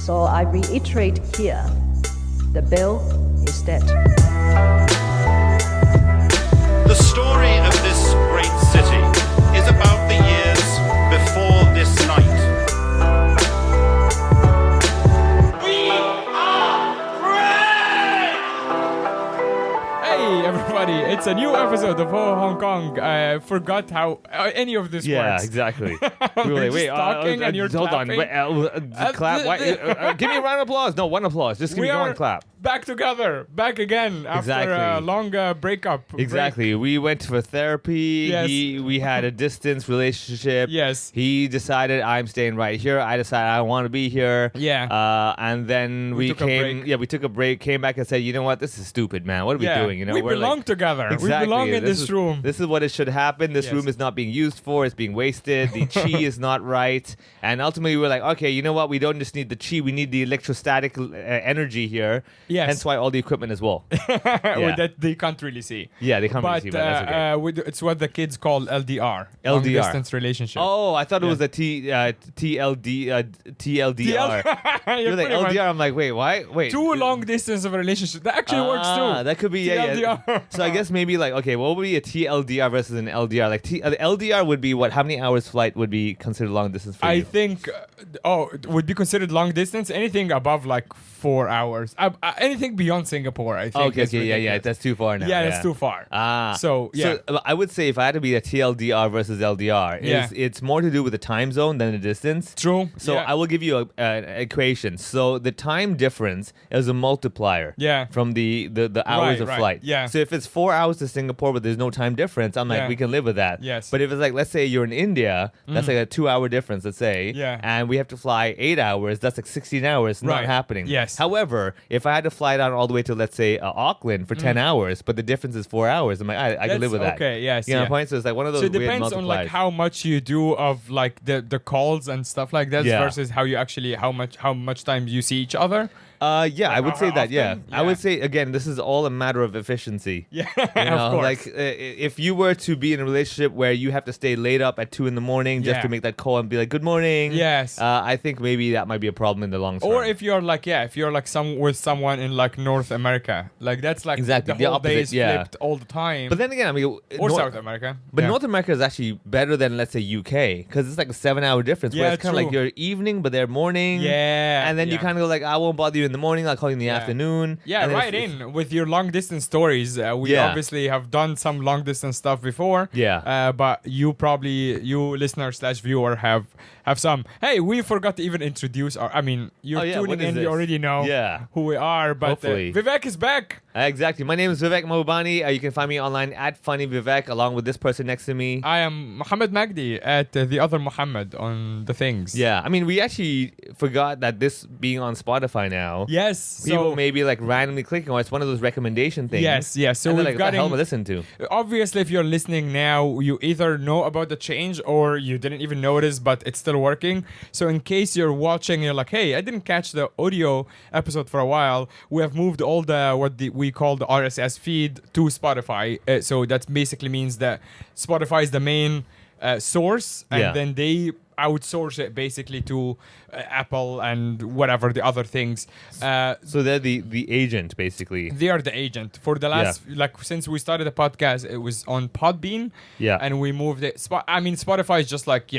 So I reiterate here, the bill is dead. The story of this great city is about the years before this night. We are free! Hey everybody, it's a new episode of Ho Hong Kong. I forgot how any of this Yeah, works. exactly. We're were like, just wait, talking and you're hold clapping. on, wait, clap. Give me a round of applause. No, one applause. Just give me one clap. Back together, back again after a Exactly. long breakup. Exactly. We went for therapy. Yes. We had a distance relationship. Yes. He decided I'm staying right here. I decided I want to be here. Yeah. And then We took a break. Yeah, we took a break. Came back and said, you know what? This is stupid, man. What are we doing? You know, we we're belong like, together. Exactly. We belong in this room. This is what it should happen. This Yes. room is not being used for. It's being wasted. The chi is not right. And ultimately, we're like, okay, you know what? We don't just need the chi. We need the electrostatic energy here. Yes. Hence why all the equipment as well. That they can't really see. Yeah, they can't But really see, but that's okay. it's what the kids call LDR. Long LDR. distance relationship. Oh, I thought it Yeah. was a TLDR. You're like pretty much. LDR. I'm like, wait, why? Wait. Two long distance of a relationship. That actually works too. That could be, yeah. TLDR. So I guess maybe like, okay, what would be a TLDR versus an LDR? Like, the LDR would be what? How many hours flight would be considered long distance for I you? think, it would be considered long distance. Anything above like 4 hours. Anything beyond Singapore, I think. Okay, is yeah. ridiculous. That's too far now. Yeah, that's too far. So, yeah. So I would say if I had to be a TLDR versus LDR, Yeah. it's more to do with the time zone than the distance. True. So yeah. I will give you an equation. So the time difference is a multiplier. Yeah. From the hours of right. flight. Yeah. So if it's 4 hours to Singapore but there's no time difference, I'm like, Yeah. we can live with that. Yes. But if it's like, let's say you're in India, that's like a 2 hour difference, let's say. Yeah. And we have to fly 8 hours, that's like 16 hours, not Right. happening. Yes. However, if I had to fly down all the way to, let's say, Auckland for 10 hours, but the difference is 4 hours, I'm like, I can live with that. Okay, yes. You know yeah. my point? So it's like one of those So it weird depends on like multipliers. how much you do of like the calls and stuff like that Yeah. versus how you actually how much time you see each other. Yeah, I would how say that. Yeah. often? I would say again, this is all a matter of efficiency. Yeah, You know, of course. like if you were to be in a relationship where you have to stay late up at 2 a.m. just Yeah. to make that call and be like, "Good morning." Yes. I think maybe that might be a problem in the long term. Or if you're like with someone in like North America, like that's like Exactly, the the whole day opposite, is yeah. flipped all the time. but then again, I mean, or North- South America, But yeah. North America is actually better than, let's say, UK, because it's like a 7-hour difference. Where Yeah, it's kind of like true. your evening, but they're morning. Yeah, And then you yeah. kind of go like, I won't bother you in the morning. I'll call you in the Yeah. afternoon. Yeah, And then right in with your long distance stories. We Yeah. obviously have done some long distance stuff before. Yeah. But you listener/viewer have some. Hey, we forgot to even introduce our. I mean, you're Oh, yeah, tuning what is in. this? You already know Yeah. who we are. But Hopefully. Vivek is back. Exactly. My name is Vivek Mahbubani. You can find me online at Funny Vivek, along with this person next to me. I am Mohammed Magdi at the other Mohammed on the things. Yeah, I mean, we actually forgot that this being on Spotify now. Yes. People So may be like randomly clicking, or it's one of those recommendation things. yes. So and they're we've like, what got the hell am I listening to? Obviously, if you're listening now, you either know about the change or you didn't even notice, but it's still working. So in case you're watching, you're like, hey, I didn't catch the audio episode for a while. We have moved all we call the RSS feed to Spotify. So that basically means that Spotify is the main source, and Yeah. then they outsource it basically to Apple and whatever the other things. So they're the agent, basically. They are the agent for the last since we started the podcast. It was on Podbean, Yeah. and we moved it. Spotify is just like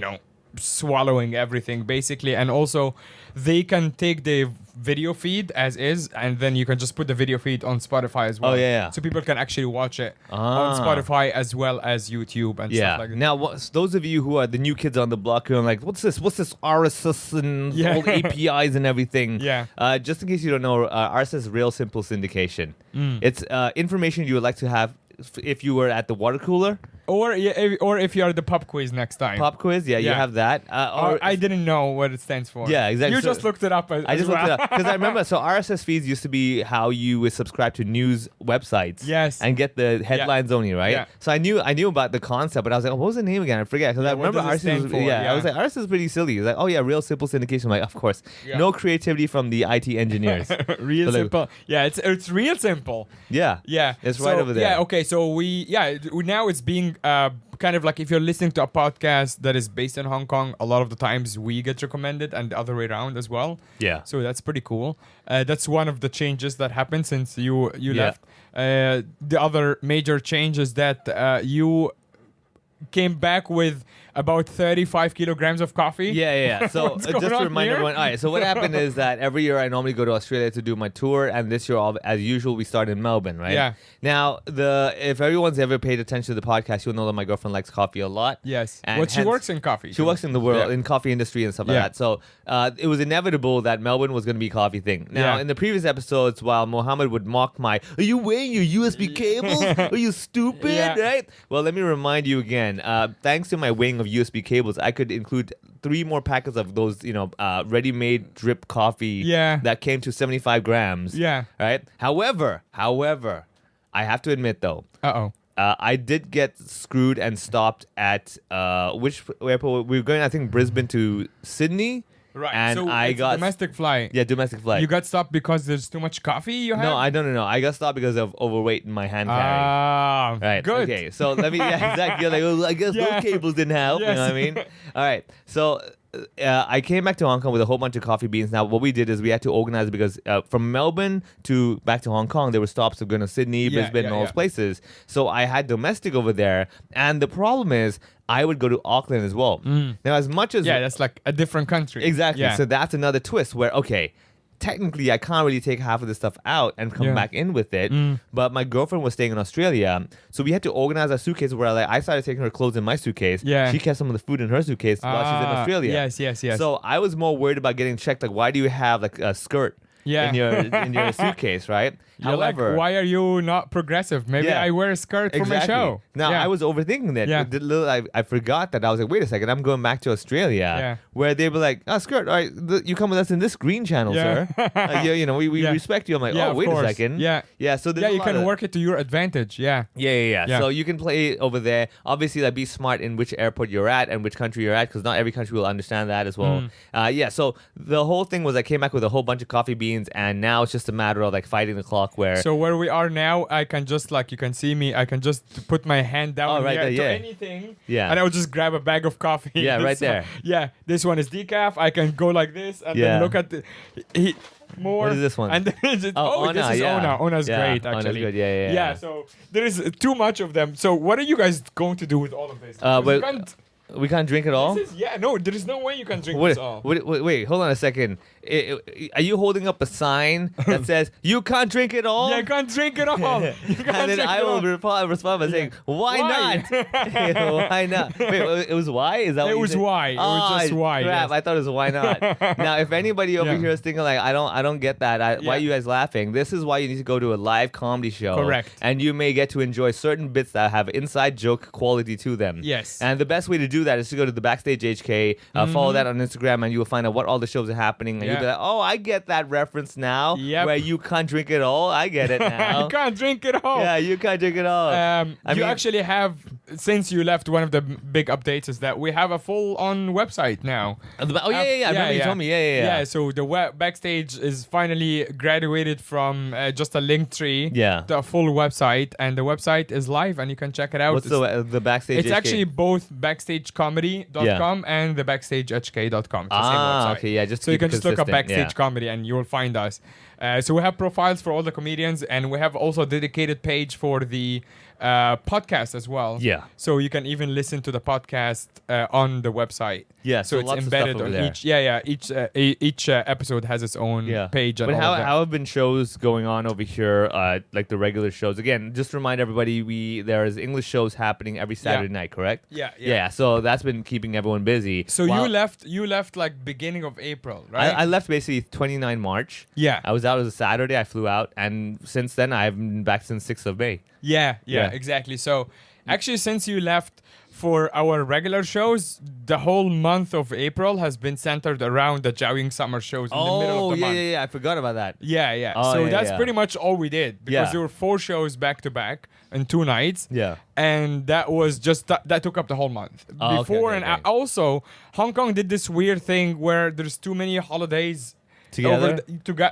swallowing everything basically, and also they can take the video feed as is, and then you can just put the video feed on Spotify as well. Oh, yeah. So people can actually watch it on Spotify as well as YouTube and Yeah. stuff like that. Now, those of you who are the new kids on the block who are like, what's this? What's this RSS and Yeah. all the APIs and everything? Yeah. Just in case you don't know, RSS is real simple syndication. Mm. It's information you would like to have if you were at the water cooler. Or if you are the pop quiz next time. Pop quiz, you Yeah. have that. Or I didn't know what it stands for. Yeah, exactly. You So- just looked it up. I just looked it up because I remember. So RSS feeds used to be how you would subscribe to news websites, Yes. and get the headlines only, right? Yeah. So I knew about the concept, but I was like, what was the name again? I forget because I what remember does it RSS. stand for? I was Yeah. like, RSS is pretty silly. It's like, oh yeah, real simple syndication. I'm like, of course, Yeah. no creativity from the IT engineers. Real So, like, simple. Yeah, it's real simple. Yeah, Yeah, it's so, right over there. Yeah, okay. So now it's being thing, kind of like if you're listening to a podcast that is based in Hong Kong, a lot of the times we get recommended and the other way around as well. Yeah. So that's pretty cool. That's one of the changes that happened since you left. The other major change is that you came back with about 35 kilograms of coffee. Yeah. So What's just going to on remind here? everyone, all right, so what happened is that every year I normally go to Australia to do my tour, and this year, as usual, we start in Melbourne, right? Yeah. Now, if everyone's ever paid attention to the podcast, you'll know that my girlfriend likes coffee a lot. Yes. And Well, she hence- works in coffee. She works in the world, Yeah. in coffee industry and stuff like Yeah. that. So it was inevitable that Melbourne was going to be a coffee thing. Now, Yeah. in the previous episodes, while Mohammed would mock are you wearing your USB cables? Are you stupid? Yeah. Right? Well, let me remind you again. Thanks to my weighing of USB cables, I could include 3 more packets of those, ready-made drip coffee Yeah. that came to 75 grams. Yeah. Right? However, I have to admit, though, Uh-oh. I did get screwed and stopped at which airport? We were going, I think, Brisbane to Sydney. Right. And so I it's a got domestic flight. Yeah, domestic flight. You got stopped because there's too much coffee you had? No, I don't know. I got stopped because of overweight in my hand carrying. Ah, Right. good. Okay. So let me. Yeah, exactly. You're like, oh, I guess Yeah. those cables didn't help. You know what I Yes. mean? All right. So I came back to Hong Kong with a whole bunch of coffee beans. Now, what we did is we had to organize because from Melbourne to back to Hong Kong, there were stops of going to Sydney, Brisbane, and all those places. So I had domestic over there, and the problem is I would go to Auckland as well. Now, as much as Yeah, that's like a different country. exactly, Yeah. so that's another twist where technically I can't really take half of this stuff out and come Yeah. back in with it. But my girlfriend was staying in Australia, so we had to organize our suitcase where I started taking her clothes in my suitcase. Yeah. She kept some of the food in her suitcase while she's in Australia. Yes. So I was more worried about getting checked. Like, why do you have like a skirt Yeah. in your suitcase, right? You're like, why are you not progressive? Maybe Yeah. I wear a skirt for my show. Now, Yeah. I was overthinking that. Yeah. I forgot that. I was like, wait a second, I'm going back to Australia, Yeah. where they were like, skirt, all right, you come with us in this green channel, Yeah. sir. We Yeah. respect you. I'm like, Yeah, oh, of wait course. a second. Yeah. Yeah, so there's Yeah, a you lot can of- work it to your advantage. Yeah. Yeah. Yeah. So you can play over there. Obviously, like, be smart in which airport you're at and which country you're at, because not every country will understand that as well. So the whole thing was I came back with a whole bunch of coffee beans, and now it's just a matter of like fighting the clock where. So where we are now, I can just you can see me. I can just put my hand down right here there, to anything. Yeah. And I will just grab a bag of coffee. Yeah, right This one- there. Yeah. This one is decaf. I can go like this and Yeah. then look at more. What is this one? And then this Ona, is yeah. Ona. Ona's Yeah, great, Ona's actually. good, yeah. Yeah. So there is too much of them. So what are you guys going to do with all of this? Because you well, can't- we can't drink it all. there is no way you can drink Wait, this all. wait, hold on a second. Are you holding up a sign that says you can't drink it all? Yeah, you can't drink it all. You can't And then drink I it will all. respond by saying, "Why Why? not? Why not?" Wait, it was why? Is that what It you was said? why. It was just why, Crap! yes. I thought it was why not. Now, if anybody over Yeah. here is thinking like, I don't get that. Why Yeah. are you guys laughing? This is why you need to go to a live comedy show. Correct. And you may get to enjoy certain bits that have inside joke quality to them. Yes. And the best way to do that is to go to the Backstage HK, follow that on Instagram, and you will find out what all the shows are happening. And you'll be Yeah. like, oh, I get that reference now. Yep. Where you can't drink it all. I get it now. You can't drink it all. Yeah, you can't drink it all. I you mean- actually have, since you left, one of the big updates is that we have a full-on website now. Oh, yeah. I remember you told me. Yeah. So the Backstage is finally graduated from just a link tree Yeah. to a full website, and the website is live, and you can check it out. What's the Backstage It's HK? actually both backstagecomedy.com and the backstagehk.com. It's the same website. Okay, yeah, just so you keep can just look up consistent, Backstage yeah. Comedy and you will find us. So we have profiles for all the comedians, and we have also a dedicated page for the podcast as well. Yeah. So you can even listen to the podcast on the website. Yeah, So so it's lots of embedded stuff over on there. each. Yeah. Each episode has its own page. And But all how of that. have been shows going on over here, like the regular shows? Again, just to remind everybody, there is English shows happening every Saturday night, correct? Yeah. So that's been keeping everyone busy. So While- you left like beginning of April, right? I left basically 29 March. Yeah. I was out as a Saturday. I flew out, and since then I've been back since 6th of May. Yeah, Yeah. exactly. So actually, since you left for our regular shows, the whole month of April has been centered around the Jiaoying summer shows in the middle of the month. I forgot about that. Yeah. Oh, So yeah, that's yeah. pretty much all we did, because Yeah. there were 4 shows back to back and 2 nights. Yeah. And that was just that took up the whole month. Oh, okay, Before okay, and okay. also, Hong Kong did this weird thing where there's too many holidays Together?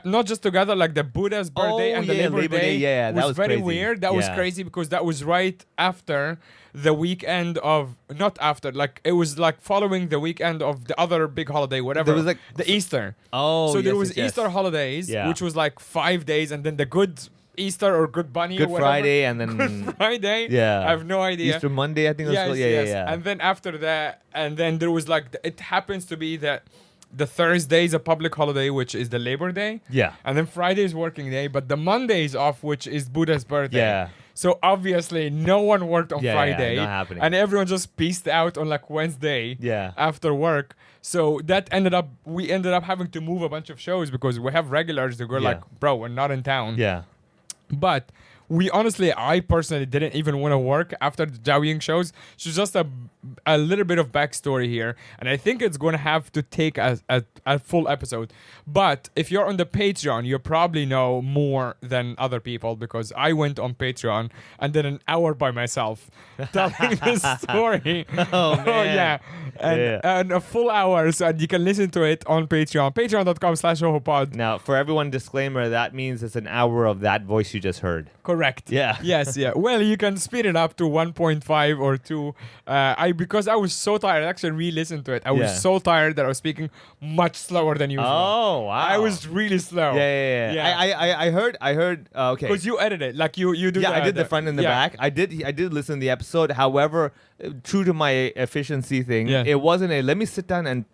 Not just together, like the Buddha's birthday and the Labor Day. Yeah, that was very crazy. weird. That was Yeah. crazy because that was right after the weekend of, not after, like it was like following the weekend of the other big holiday, whatever. There was, like, the Easter. Oh, so there yes, was yes, yes. Easter holidays, Yeah. which was like 5 days, and then the Good Easter or Good Bunny Good or whatever. Friday and then Good Friday. Yeah. I have no idea. Easter Monday, I think. It was, yeah. And then after that, and then there was like it happens to be that the Thursday is a public holiday, which is the Labor Day. Yeah. And then Friday is working day, but the Monday is off, which is Buddha's birthday. Yeah. So obviously no one worked on Yeah, Friday. not happening. And everyone just peaced out on like Wednesday. Yeah. After work. So that we ended up having to move a bunch of shows because we have regulars that were Yeah. like, bro, we're not in town. Yeah. But I personally didn't even want to work after the Zhao Ying shows. So just a little bit of backstory here. And I think it's going to have to take a full episode. But if you're on the Patreon, you probably know more than other people because I went on Patreon and did an hour by myself telling this story. Oh, man. Yeah. And a full hour. So you can listen to it on Patreon. Patreon.com/HoHoPod. Now, for everyone, disclaimer, that means it's an hour of that voice you just heard. Correct. Yeah. Yes, yeah. Well, you can speed it up to 1.5 or 2. Because I was so tired, I actually re-listened to it. I was so tired that I was speaking much slower than usual. Oh, wow. I was really slow. Yeah. I heard. Okay. Because you edit it, like you do. Yeah, I did the front and the back. I did listen to the episode. However, true to my efficiency thing, it wasn't a let me sit down and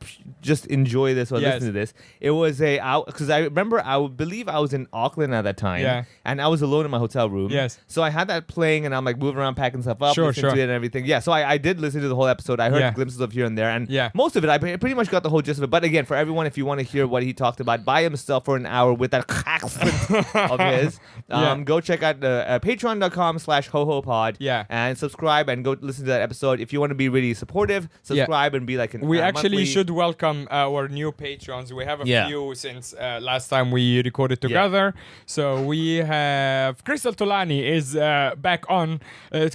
just enjoy this or listen to this. It was because I remember I believe I was in Auckland at that time, and I was alone in my hotel room. Yes. So I had that playing, and I'm like moving around, packing stuff up, listening to it and everything. Yeah. So I did listen to the whole episode. I heard glimpses of here and there, and most of it I pretty much got the whole gist of it. But again, for everyone, if you want to hear what he talked about by himself for an hour with that accent of his, go check out patreon.com/HoHoPod. Yeah. And subscribe and go listen to that episode. If you want to be really supportive, subscribe and be like an we actually monthly... should welcome our new patrons. We have a few since last time we recorded together. So we have Crystal Tolani is back on.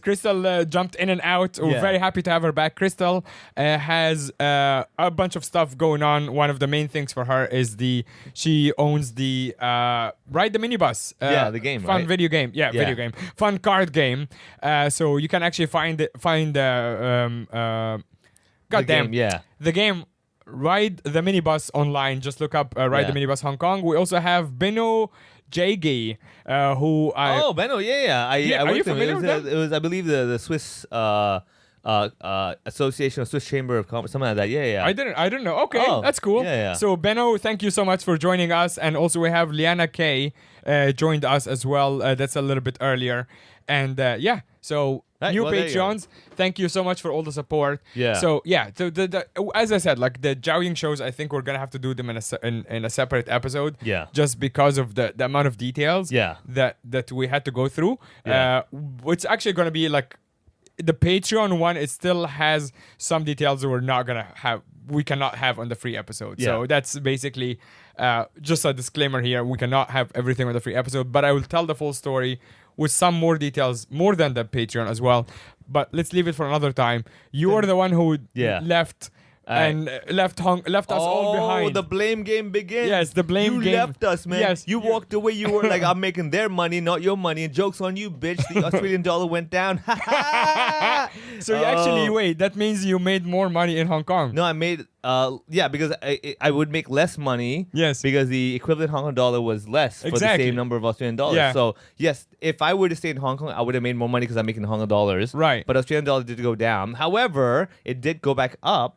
Crystal jumped in and out. We're very happy to have her back. Crystal has a bunch of stuff going on. One of the main things for her is she owns the Ride the Minibus. the game, fun right? video game. Yeah, video game. Fun card game. So you can actually find the game Ride the Minibus online. Just look up Ride the Minibus Hong Kong. We also have Benno Jagi, who Benno, I are worked you with him. familiar with that? It was I believe the Swiss Association of Swiss Chamber of Commerce, something like that. I didn't know. Okay, Oh, that's cool. yeah. So Benno, thank you so much for joining us, and also we have Liana K joined us as well. That's a little bit earlier, and so new Patreons. Thank you so much for all the support. Yeah. So the as I said, like the Zhao Ying shows, I think we're gonna have to do them in a separate episode. Yeah. Just because of the amount of details. Yeah. That we had to go through. Yeah. It's actually gonna be like. The Patreon one, it still has some details that we cannot have on the free episode. Yeah. So that's basically just a disclaimer here. We cannot have everything on the free episode, but I will tell the full story with some more details, more than the Patreon as well. But let's leave it for another time. You are the one who left and left us all behind. Oh, the blame game begins. Yes, the blame game. You left us, man. Yes, you walked away. You were like, I'm making their money, not your money. And joke's on you, bitch. The Australian dollar went down. So you actually, wait, that means you made more money in Hong Kong. No, I made, because I would make less money. Yes. Because the equivalent Hong Kong dollar was less for the same number of Australian dollars. Yeah. So, yes, if I were to stay in Hong Kong, I would have made more money because I'm making Hong Kong dollars. Right. But Australian dollar did go down. However, it did go back up.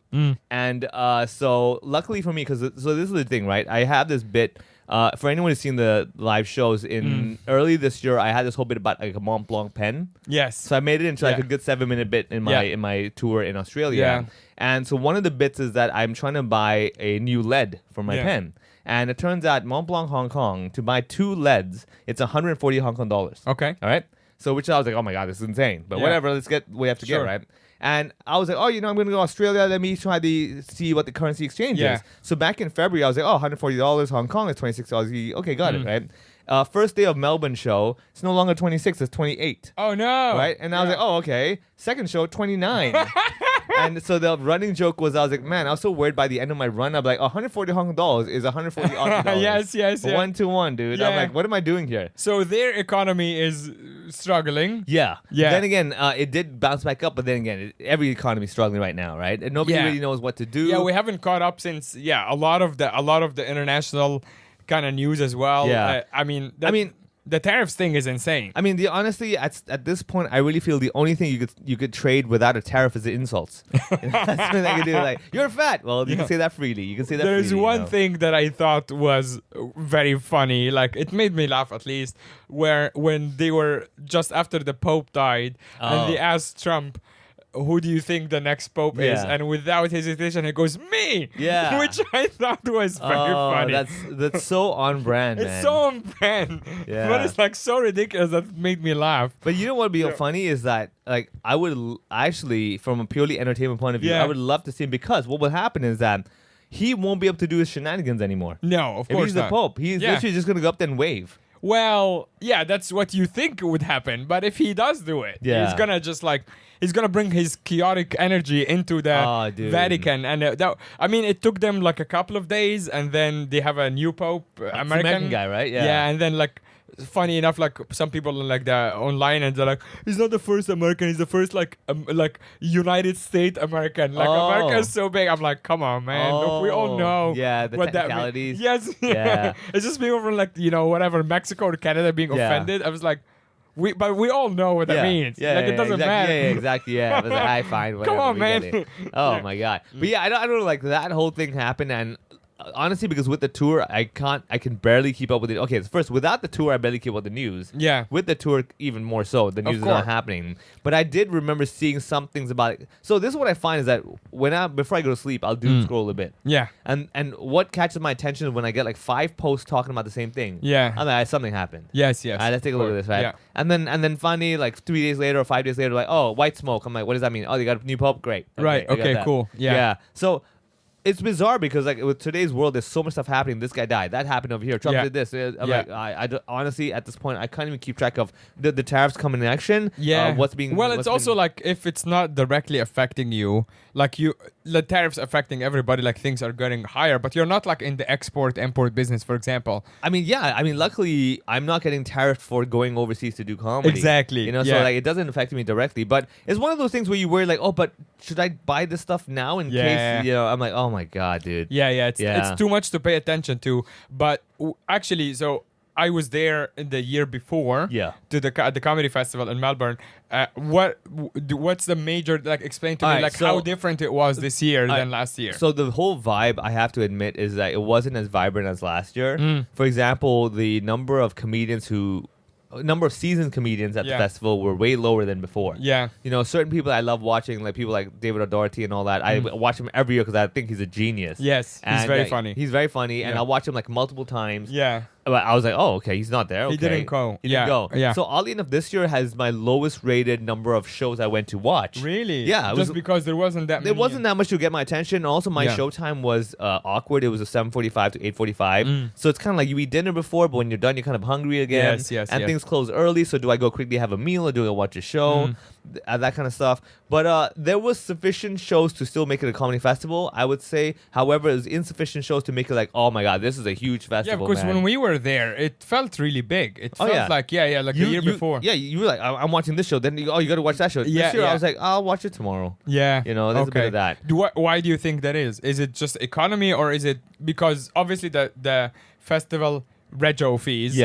And so, luckily for me, so this is the thing, right? I have this bit. For anyone who's seen the live shows, in early this year, I had this whole bit about like a Mont Blanc pen. Yes. So I made it into like a good 7-minute bit in my tour in Australia. Yeah. And so one of the bits is that I'm trying to buy a new lead for my pen. And it turns out Mont Blanc Hong Kong, to buy 2 leads, it's 140 Hong Kong dollars. Okay. All right. So which I was like, oh my God, this is insane. But whatever, we have to get, right? And I was like, I'm going to go to Australia. Let me try to see what the currency exchange is. So back in February, I was like, $140 Hong Kong is $26. Okay, got it, right? First day of Melbourne show, it's no longer 26, it's 28. Oh, no. Right? And I was like, okay. Second show, 29. And so the running joke was, I was like, man, I was so worried by the end of my run. I'm like, 140 Hong Kong dollars is 140 Aussie dollars. Yes. 1-to-1, dude. I'm Yeah. like, what am I doing here? So their economy is struggling. Yeah. Yeah. Then again, it did bounce back up, but then again, every economy is struggling right now, right? And nobody Yeah. really knows what to do. Yeah, we haven't caught up since a lot of the international kind of news as well. Yeah. I mean, the tariffs thing is insane. I mean, honestly, at this point, I really feel the only thing you could trade without a tariff is the insults. That's what I could do. Like, you're fat. Well, you can say that freely. You can say that. There's freely, one thing that I thought was very funny. Like, it made me laugh at least. Where when they were just after the Pope died, and they asked Trump, who do you think the next pope is? Yeah. And without hesitation, he goes, me! Yeah. Which I thought was very funny. That's so on brand, man. It's so on brand. Yeah. But it's like so ridiculous that it made me laugh. But you know what would be funny is that, like, I would actually, from a purely entertainment point of view, Yeah. I would love to see him, because what will happen is that he won't be able to do his shenanigans anymore. No, of If course he's not. the Pope, he's Yeah. literally just going to go up there and wave. Well, yeah, that's what you think would happen. But if he does do it, Yeah. he's gonna just like he's gonna bring his chaotic energy into the Oh, dude. Vatican, and I mean, it took them like a couple of days, and then they have a new pope, American guy, right? Yeah. Yeah, and then like. Funny enough, like some people like the online, and they're like, he's not the first American, he's the first like United States American. Like Oh. America is so big. I'm like, come on, man. Look, we all know. Yeah, the what that means. technicalities. Yes. Yeah. It's just people from like whatever Mexico or Canada being Yeah. offended. I was like, but we all know what that means. Yeah, like it doesn't exactly. matter. Yeah, exactly. Yeah, I was like, I fine. Whatever, on, we man. get it. Oh my god. But yeah, I don't know. Like that whole thing happened, and honestly, because with the tour, I can barely keep up with it. Okay, first, without the tour, I barely keep up with the news. Yeah. With the tour, even more so. The news is course. not happening. But I did remember seeing some things about it. So this is what I find is that before I go to sleep, I'll doom scroll a bit. Yeah. And what catches my attention is when I get like 5 posts talking about the same thing. Yeah. I'm like, something happened. Yes. All right, let's take a look at this, right? Yeah. And then finally, like 3 days later or 5 days later, like, oh, white smoke. I'm like, what does that mean? Oh, they got a new pope? Great. Right, I got okay, that. cool. Yeah. So it's bizarre because like with today's world, there's so much stuff happening. This guy died. That happened over here. Trump Yeah. did this. I'm Yeah. like, I honestly, at this point, I can't even keep track of the tariffs coming in action. Yeah. What's being well, what's it's also been- like if it's not directly affecting you, like the tariffs affecting everybody, like things are getting higher, but you're not like in the export-import business, for example. I mean, yeah. I mean, luckily, I'm not getting tariffed for going overseas to do comedy. Exactly, You know, yeah. so like it doesn't affect me directly. But it's one of those things where you worry, like, oh, but should I buy this stuff now in Yeah. case? You know, I'm like, oh my god, dude. Yeah, it's Yeah. too much to pay attention to. But actually, so I was there in the year before. Yeah. To the comedy festival in Melbourne. What's the major like? Explain to me Alright, like so- how different it was this year than last year. So the whole vibe, I have to admit, is that it wasn't as vibrant as last year. Mm. For example, the number of seasoned comedians at the Yeah. festival were way lower than before. Yeah. You know, certain people I love watching, like people like David O'Doherty and all that. I watch him every year because I think he's a genius. Mm. Yes, he's And, very funny. He's very funny, and Yeah. I'll watch him like multiple times. Yeah. But I was like, oh, okay, he's not there. Okay. He didn't go. He Yeah, didn't go. yeah. So oddly enough, this year has my lowest rated number of shows I went to watch. Really? Yeah. Just because there wasn't that. There many. wasn't that much to get my attention. Also, my Yeah. showtime was awkward. It was a 7:45 to 8:45. So it's kind of like you eat dinner before, but when you're done, you're kind of hungry again. Yes, And yes. things close early. So do I go quickly have a meal or do I watch a show? That kind of stuff. But there was sufficient shows to still make it a comedy festival, I would say. However, it was insufficient shows to make it like, oh my god, this is a huge Yeah, festival. because man. when we were there, it felt really big. It Oh, felt yeah. like like the year before. Yeah, you were like, I'm watching this show. Then you got to watch that show. Yeah, This year, yeah. I was like, I'll watch it tomorrow. Yeah. You know, there's a bit of that. Why do you think that is? Is it just economy, or is it because obviously the festival rego fees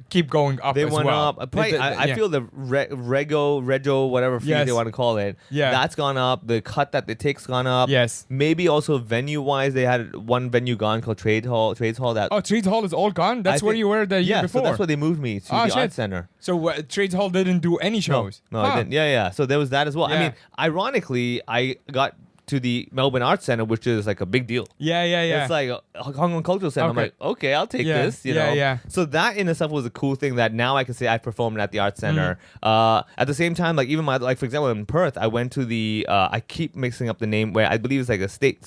keep going up They as went well? up. Probably, I feel the rego, whatever fee Yes. they want to call it. Yeah. That's gone up. The cut that they take's gone up. Yes. Maybe also venue wise, they had one venue gone called Trades Hall. That Oh, Trades Hall is all gone? That's where think- you were the year yeah, before? so that's why they moved me to Oh, the shit. Arts Center. So Trades Hall didn't do any shows? No, I didn't. Yeah. So there was that as well. I Yeah. mean, ironically, I got to the Melbourne Arts Center, which is like a big deal. Yeah. It's like a Hong Kong Cultural Center. I'm Okay. like, okay, I'll take Yeah, this. You yeah, know. yeah. So that in itself was a cool thing that now I can say I performed at the Arts Center. At the same time, like even for example in Perth, I went to the I keep mixing up the name where I believe it's like a state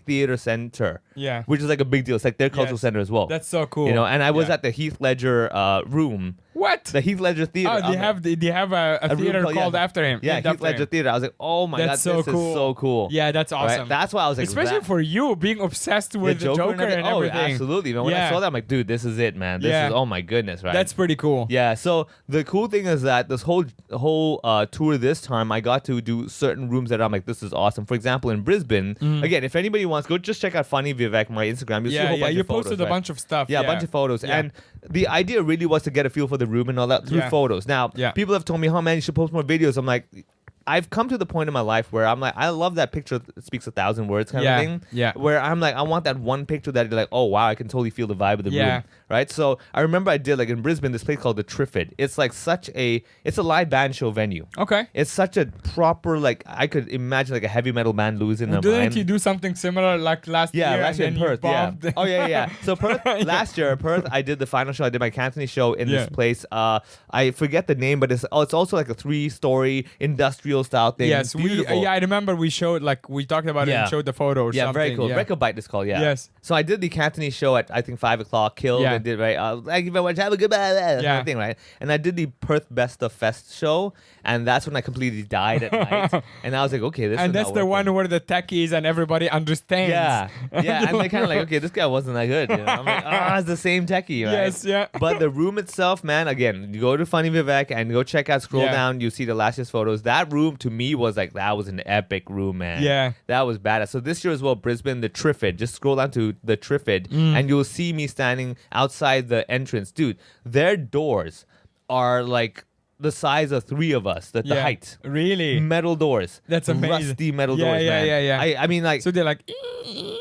theater center. Yeah. Which is like a big deal. It's like their cultural Yes. center as well. That's so cool. You know, and I was Yeah. at the Heath Ledger room. What? The Heath Ledger Theater. Oh, they have a room theater called yeah. after him. Yeah, named Heath after Ledger him. Theater. I was like, oh my That's god, so this cool. is so cool. Yeah, that's awesome. Right? That's why I was like, especially for you being obsessed with the Joker and oh, everything. absolutely. Man, when I saw that, I'm like, dude, this is it, man. This is, oh my goodness, right? That's pretty cool. Yeah, so the cool thing is that this whole tour this time, I got to do certain rooms that I'm like, this is awesome. For example, in Brisbane, again, if anybody wants, go just check out Funny Vivek, my Instagram. You'll see a whole bunch you of photos, posted a right? bunch of stuff. Yeah, a bunch of photos. Yeah. And the idea really was to get a feel for the room and all that through photos. Now, people have told me, oh man, you should post more videos. I'm like, I've come to the point in my life where I'm like, I love that picture that speaks 1,000 words kind of thing. Yeah. Where I'm like, I want that one picture that you're like, oh wow, I can totally feel the vibe of the room. Right? So I remember I did like in Brisbane this place called the Triffid. It's like it's a live band show venue. Okay. It's such a proper, like, I could imagine like a heavy metal band losing their mind. Didn't you do something similar like last year? Yeah, last year and in then you Perth. Yeah. bombed? Oh yeah. So Perth last year, Perth, I did the final show. I did my Cantonese show in this place. I forget the name, but it's also like a 3-story industrial style thing. Yes, I remember we showed we talked about it and showed the photo or something. Yeah, very cool. Recobite is called. Yeah. Yes. So I did the Cantonese show at I think 5 o'clock. Killed and did right. Thank you very much. Have a good thing, right? And I did the Perth Best of Fest show, and that's when I completely died at night. And I was like, okay, this. And is that's not the working. one where the techies and everybody understands. Yeah, and they're kind of like, okay, this guy wasn't that good. You know? I'm like, it's the same techie, right? Yes, yeah. But the room itself, man, again, you go to Funny Vivek and go check out, scroll down, you see the last year's photos. That room to me was like, that was an epic room, man. Yeah. That was badass. So this year as well, Brisbane, the Triffid. Just scroll down to the Triffid and you'll see me standing outside the entrance. Dude, their doors are like the size of 3 of us, the height. Really? Metal doors. That's amazing. Rusty metal doors, man. Yeah. I mean, like, So they're like,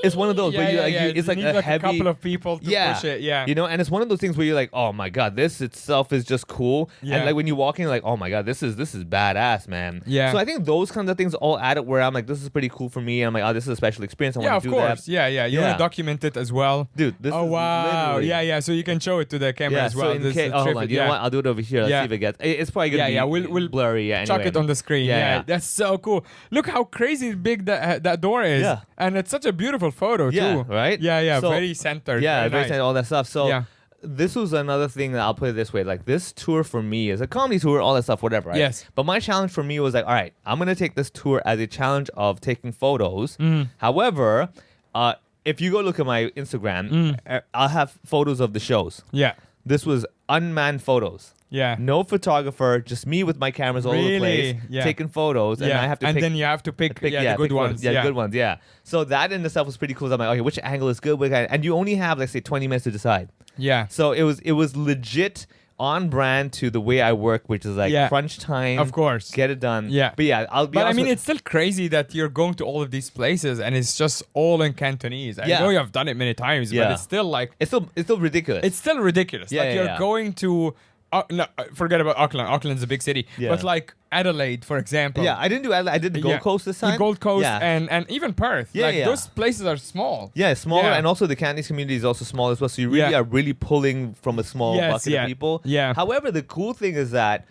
it's one of those where it's you like need a like heavy, a couple of people to push it. Yeah. You know, and it's one of those things where you're like, oh my god, this itself is just cool. Yeah. And like when you walk in, you're like, oh my god, this is badass, man. Yeah. So I think those kinds of things all add up where I'm like, this is pretty cool for me. And I'm like, oh, this is a special experience. I want to do that. Of course. Yeah. You want to document it as well. Dude, this Oh is wow. literally- Yeah. So you can show it to the camera as well. So in This case, is hold on, terrific. you know what? I'll do it over here. Let's see if it gets. It's probably gonna be we'll blurry. Yeah. Chuck Anyway. it on the screen. Yeah. That's so cool. Look how crazy big that door is. Yeah. And it's such a beautiful photo Yeah, too. right? Yeah. So- Very centered. Yeah, very very nice. sad, all that stuff. So Yeah. this was another thing that I'll put it this way. Like this tour for me is a comedy tour, all that stuff, whatever, right? Yes. But my challenge for me was like, all right, I'm gonna take this tour as a challenge of taking photos. Mm. However, if you go look at my Instagram, I'll have photos of the shows. Yeah. This was unmanned photos. Yeah. No photographer, just me with my cameras all over the Really? place, Yeah. taking photos, and I have to pick. then you have to pick the good pick ones. photos. Yeah, good ones. Yeah. So that in itself was pretty cool. I'm like, okay, which angle is good? And you only have, let's say, 20 minutes to decide. Yeah. So it was legit on brand to the way I work, which is like crunch time. Of course. Get it done. Yeah. But yeah, I'll be But I honest mean, with- it's still crazy that you're going to all of these places and it's just all in Cantonese. I know you have done it many times, but it's still like it's still ridiculous. it's still ridiculous. Yeah, like yeah, you're yeah. going to no, forget about Auckland. Auckland's a big city, Yeah. but like Adelaide, for example. yeah, I didn't do Adelaide. I did the Gold Coast this time. The Gold Coast Yeah. and even Perth. Yeah, like yeah. those places are small. Yeah, it's smaller, Yeah. and also the Cantonese community is also small as well. So you really are really pulling from a small bucket of people. Yeah. However, the cool thing is that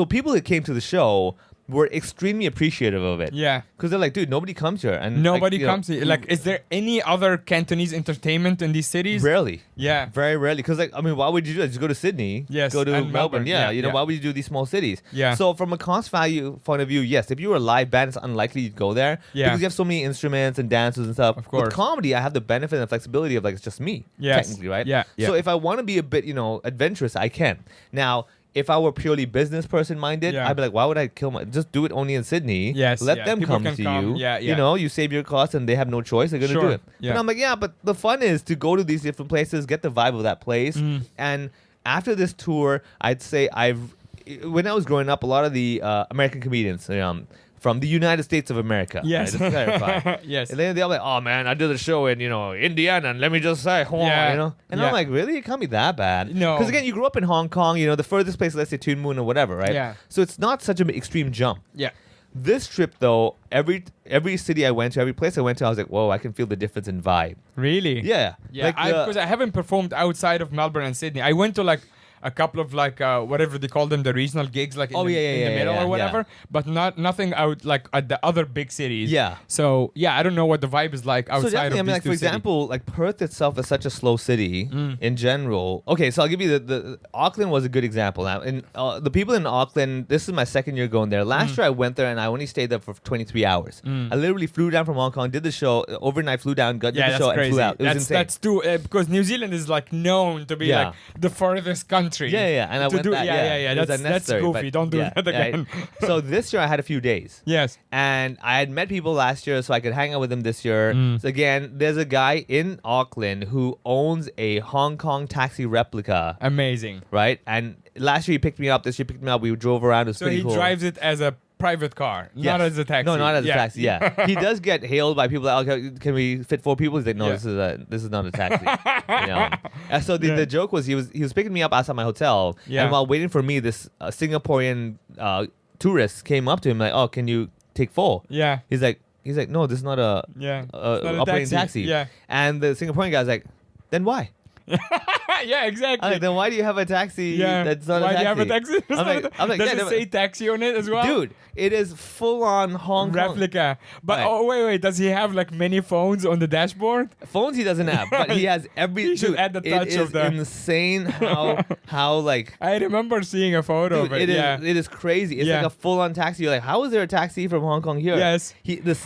people that came to the show were extremely appreciative of it. Yeah. Because they're like, dude, nobody comes here, and Nobody like, you know, comes here. Like, is there any other Cantonese entertainment in these cities? Rarely. Yeah. Very rarely. Because, like, I mean, why would you do that? Just go to Sydney. Yes, Go to and Melbourne. Melbourne. Yeah. Yeah, You know, yeah. why would you do these small cities? Yeah. So, from a cost value point of view, yes, if you were a live band, it's unlikely you'd go there. Yeah. Because you have so many instruments and dancers and stuff. Of course. With comedy, I have the benefit and flexibility of, like, it's just me. Yes. Technically, right? Yeah, yeah. So, if I want to be a bit, adventurous, I can. Now, if I were purely business person minded, Yeah. I'd be like, why would I just do it only in Sydney? Yes, Let yeah. them People come can to come. you. Yeah, yeah. You know, you save your costs and they have no choice. They're going to Sure. do it. Yeah. But I'm like, yeah, but the fun is to go to these different places, get the vibe of that place. Mm. And after this tour, I'd say when I was growing up, a lot of the American comedians, from the United States of America. Yes. Right, just to clarify. Yes. And then they're like, oh man, I did a show in, Indiana, and let me just say, Yeah. And Yeah. I'm like, really? It can't be that bad. No. Because again, you grew up in Hong Kong, the furthest place, let's say Toon Moon or whatever, right? Yeah. So it's not such an extreme jump. Yeah. This trip, though, every city I went to, every place I went to, I was like, whoa, I can feel the difference in vibe. Really? Yeah. Yeah. Because I haven't performed outside of Melbourne and Sydney. I went to a couple of like whatever they call them, the regional gigs, like in Oh, the, yeah, yeah, in the yeah, middle yeah, or whatever, but nothing out like at the other big cities. Yeah. So yeah, I don't know what the vibe is like So outside definitely, of I mean, these like two for cities. example, like Perth itself is such a slow city in general. Okay, so I'll give you the Auckland was a good example. Now, and the people in Auckland, this is my second year going there. Last year I went there and I only stayed there for 23 hours. I literally flew down from Hong Kong, did the show overnight, flew down, did Yeah, the that's show, crazy. and flew out. It was insane. That's too because New Zealand is like known to be Yeah. like the furthest country. Yeah, and I to went do, that. Yeah. It was That's unnecessary, goofy. but Don't do yeah, that again. So this year I had a few days. Yes. And I had met people last year, so I could hang out with them this year. So again, there's a guy in Auckland who owns a Hong Kong taxi replica, Amazing. right? And last year he picked me up. This year he picked me up. We drove around. It was So pretty he cool. drives it as a private car, not Yes. as a taxi. No, not as a Yeah. taxi. Yeah, he does get hailed by people. Like, okay, can we fit 4 people? He's like, no, Yeah. this is not a taxi. You know? And so the joke was he was picking me up outside my hotel, Yeah. and while waiting for me, this Singaporean tourist came up to him like, oh, can you take 4? Yeah. He's like, no, this is not a Yeah. It's not a operating taxi. Yeah. And the Singaporean guy's like, then why? Yeah, exactly. I'm like, then why do you have a taxi yeah. that's not Why a taxi? do you have a taxi? It's not I'm like, does yeah, it say taxi on it as well? dude, it is full on Hong Kong. Replica. But Right. oh wait, does he have like many phones on the dashboard? Phones he doesn't have, but he has every. He should dude, add the touch it of is the- insane how like. I remember seeing a photo Dude, of it. Yeah. it is crazy. It's Yeah. like a full-on taxi. You're like, how is there a taxi from Hong Kong here? Yes.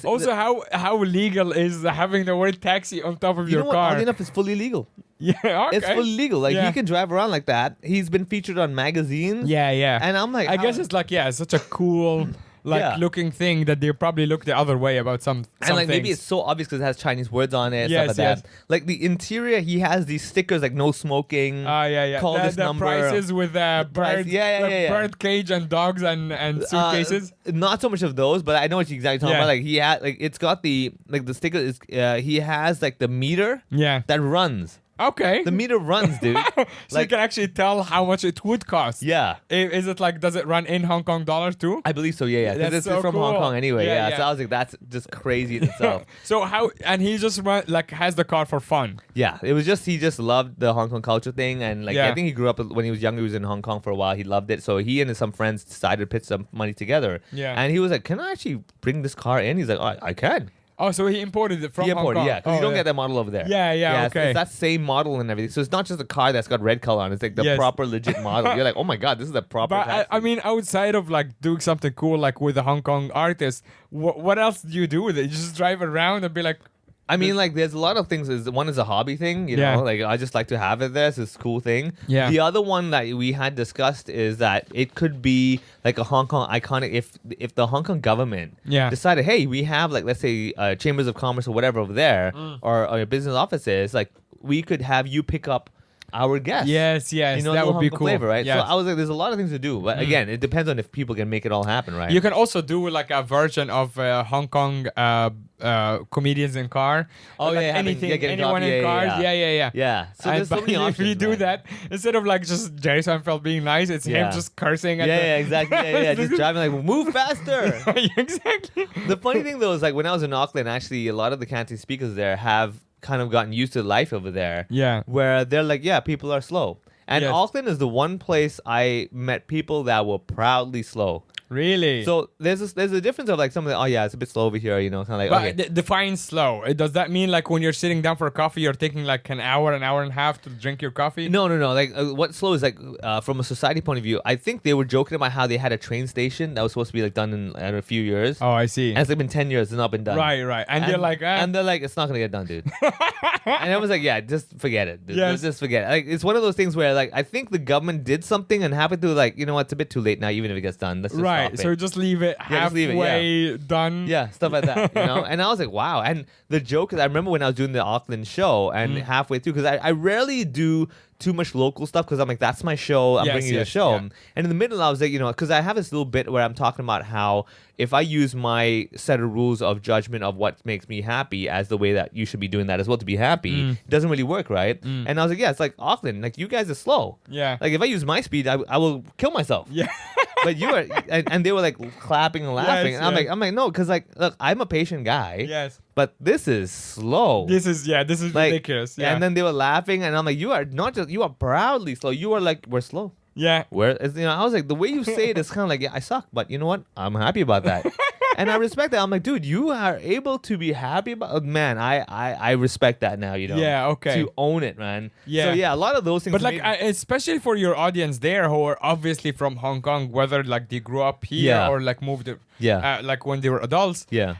Also, the- how legal is having the word taxi on top of you your know what? car? Oddly enough, it's fully legal. Yeah, okay. It's fully legal. Like Yeah. he can drive around like that. He's been featured on magazines. Yeah. And I'm like, I guess how- it's like it's such a cool, like Yeah. looking thing that they probably look the other way about some. And like maybe it's so obvious because it has Chinese words on it, Yes, stuff like yes. that. Like the interior, he has these stickers like no smoking. yeah. Call this the number. prices with price- bird, yeah. bird cage and dogs and suitcases. Not so much of those, but I know what you're exactly talking Yeah. about. Like he had, like it's got the sticker is he has like the meter Yeah. that runs. Okay. The meter runs, dude. So you like can actually tell how much it would cost. yeah. Is it like, does it run in Hong Kong dollars too? I believe so, yeah. Because That's it's so from Hong cool. Kong anyway, Yeah, yeah. yeah. So I was like, that's just crazy in itself. So and he just has the car for fun. Yeah, it was just he just loved the Hong Kong culture thing, and like Yeah. I think he grew up when he was younger. He was in Hong Kong for a while. He loved it, so he and some friends decided to put some money together. Yeah. and he was like, "Can I actually bring this car in?" He's like, "Oh, I can." Oh, so he imported it from He Hong imported, Kong. yeah, because you don't yeah. get that model over there. Yeah, it's okay. that same model and everything. So it's not just a car that's got red color on it. It's like the Yes. proper legit model. You're like, oh my god, this is the proper. But taxi. I mean, outside of like doing something cool like with the Hong Kong artist, what else do you do with it? You just drive around and be like, I mean, like, there's a lot of things. One is a hobby thing, you Yeah. know, like I just like to have it there. So it's a cool thing. Yeah. The other one that we had discussed is that it could be like a Hong Kong iconic if the Hong Kong government Yeah. decided, hey, we have like let's say chambers of commerce or whatever over there or business offices, like we could have you pick up our guests. yes, You know, that the would be Hong Kong cool. flavor, right? Yes. So I was like, there's a lot of things to do, but again, it depends on if people can make it all happen, right? You can also do like a version of Hong Kong comedians in car. Oh, like yeah, having- anything, yeah, getting anyone coffee, in cars. yeah. Yeah. Yeah. So And there's so but many if options. you do man. that, instead of like just Jerry Seinfeld being nice, it's Yeah. him just cursing at Yeah, exactly. Yeah, just driving like, move faster. exactly. The funny thing though is like when I was in Auckland, actually a lot of the Cantonese speakers there have kind of gotten used to life over there. Yeah. Where they're like, yeah, people are slow. And Yes. Auckland is the one place I met people that were proudly slow. Really? So there's a difference of like something. Oh yeah, it's a bit slow over here. You know, kind of like But okay. define slow. Does that mean like when you're sitting down for a coffee, you're taking like an hour and a half to drink your coffee? No. Like what slow is like from a society point of view. I think they were joking about how they had a train station that was supposed to be like done in a few years. Oh, I see. And it's like been 10 years. It's not been done. Right. And you're like, and they're like, it's not gonna get done, dude. And I was like, yeah, just forget it. Dude. Yes. Just forget it. Like it's one of those things where like I think the government did something and happened to like, you know what, it's a bit too late now, even if it gets done. Let's just right. stop So it. just leave it Yeah, just leave halfway it, done. Yeah, stuff like that, you know. And I was like, wow. And the joke is, I remember when I was doing the Auckland show, and halfway through, because I rarely do too much local stuff, because I'm like, that's my show. I'm Yes, bringing you the yes, show. yeah. And in the middle, I was like, you know, because I have this little bit where I'm talking about how if I use my set of rules of judgment of what makes me happy as the way that you should be doing that as well to be happy, it doesn't really work, right? And I was like, yeah, it's like Auckland, like you guys are slow. Yeah. Like if I use my speed, I will kill myself. Yeah. But you are, and they were like clapping and laughing, Yes, and I'm yes. like, no, because like, look, I'm a patient guy. Yes. but this is slow. This is Like, ridiculous. Yeah. And then they were laughing, and I'm like, you are proudly slow. You are like, we're slow. yeah. I was like, the way you say it is kind of like, yeah, I suck, but you know what? I'm happy about that. And I respect that. I'm like, dude, you are able to be happy about, man, I respect that now, you know. Yeah, okay. To own it, man. Yeah. So yeah, a lot of those things. But like, especially for your audience there who are obviously from Hong Kong, whether like they grew up here Yeah. or like moved, Yeah. like when they were adults. Yeah.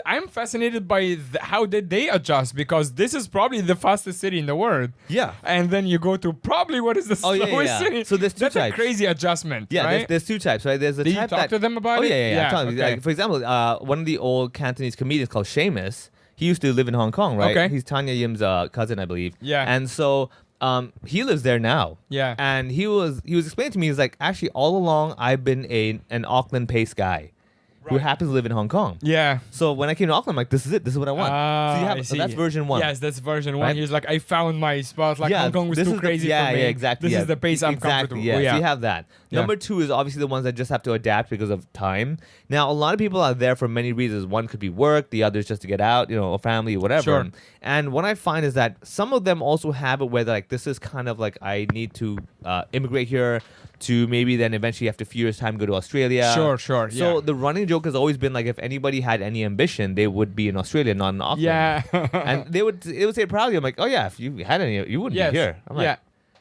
I'm fascinated by how did they adjust, because this is probably the fastest city in the world. Yeah. And then you go to probably what is the Oh, slowest yeah, yeah. city. So there's two That's types. a crazy adjustment. Yeah, right? there's two types, right? There's the Did you type talk that, to them about oh, it? yeah, yeah. Yeah, I'm telling you, okay. like, for example, one of the old Cantonese comedians called Seamus, he used to live in Hong Kong, right? Okay. He's Tanya Yim's cousin, I believe. Yeah. And so he lives there now. Yeah. And he was explaining to me, he's like, actually, all along, I've been an Auckland-based guy who Right. happens to live in Hong Kong. Yeah. So when I came to Auckland, I'm like, this is it. This is what I want. I So see. that's version 1. Yes, that's version 1. Right? He's like, I found my spot. Like, Yeah, Hong Kong was this too is the- crazy yeah, for me. yeah, exactly. This yeah. is the pace I'm Exactly, comfortable yeah. with. So you have that. Yeah. Number 2 is obviously the ones that just have to adapt because of time. Now, a lot of people are there for many reasons. One could be work, the other is just to get out, or family, whatever. Sure. And what I find is that some of them also have it where they're like, this is kind of like, I need to immigrate here to maybe then eventually after a few years' time go to Australia. Sure, So yeah. the running joke has always been like, if anybody had any ambition, they would be in Australia, not in Auckland. Yeah. And it would say proudly, I'm like, oh yeah, if you had any, you wouldn't Yes. be here. I'm like, Yeah.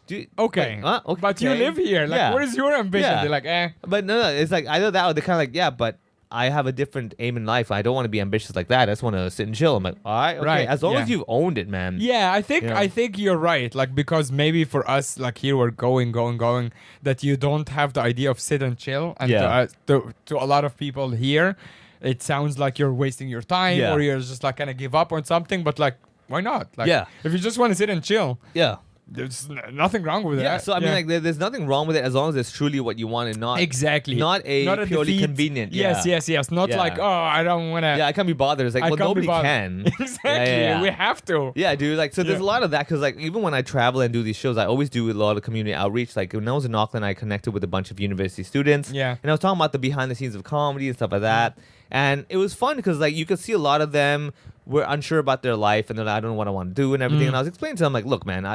wait, Okay. okay. But you live here. Like, Yeah. what is your ambition? Yeah. They're like, But no, it's like either that or they're kind of like, yeah, but I have a different aim in life. I don't want to be ambitious like that. I just want to sit and chill. I'm like, all right, okay. Right, As long yeah. as you've owned it, man. Yeah, I think Yeah. I think you're right. Like, because maybe for us, like here we're going, that you don't have the idea of sit and chill. And Yeah. to a lot of people here, it sounds like you're wasting your time Yeah. or you're just like kind of give up on something. But like, why not? Like, Yeah. if you just want to sit and chill, Yeah. there's nothing wrong with Yeah. that. So I mean, like, there's nothing wrong with it as long as it's truly what you want and not exactly, not a purely defeat. convenient. Yes, yeah. yes. Not Yeah. like, oh, I don't want to. Yeah, I can't be bothered. It's like, I well, can't be nobody bothered. can. Exactly. Yeah. We have to. Yeah, dude. Like, so there's a Yeah. lot of that because, like, even when I travel and do these shows, I always do a lot of community outreach. Like, when I was in Auckland, I connected with a bunch of university students. Yeah. And I was talking about the behind the scenes of comedy and stuff like that. And it was fun because, like, you could see a lot of them were unsure about their life and they're like, I don't know what I want to do and everything. And I was explaining to them, like, look, man,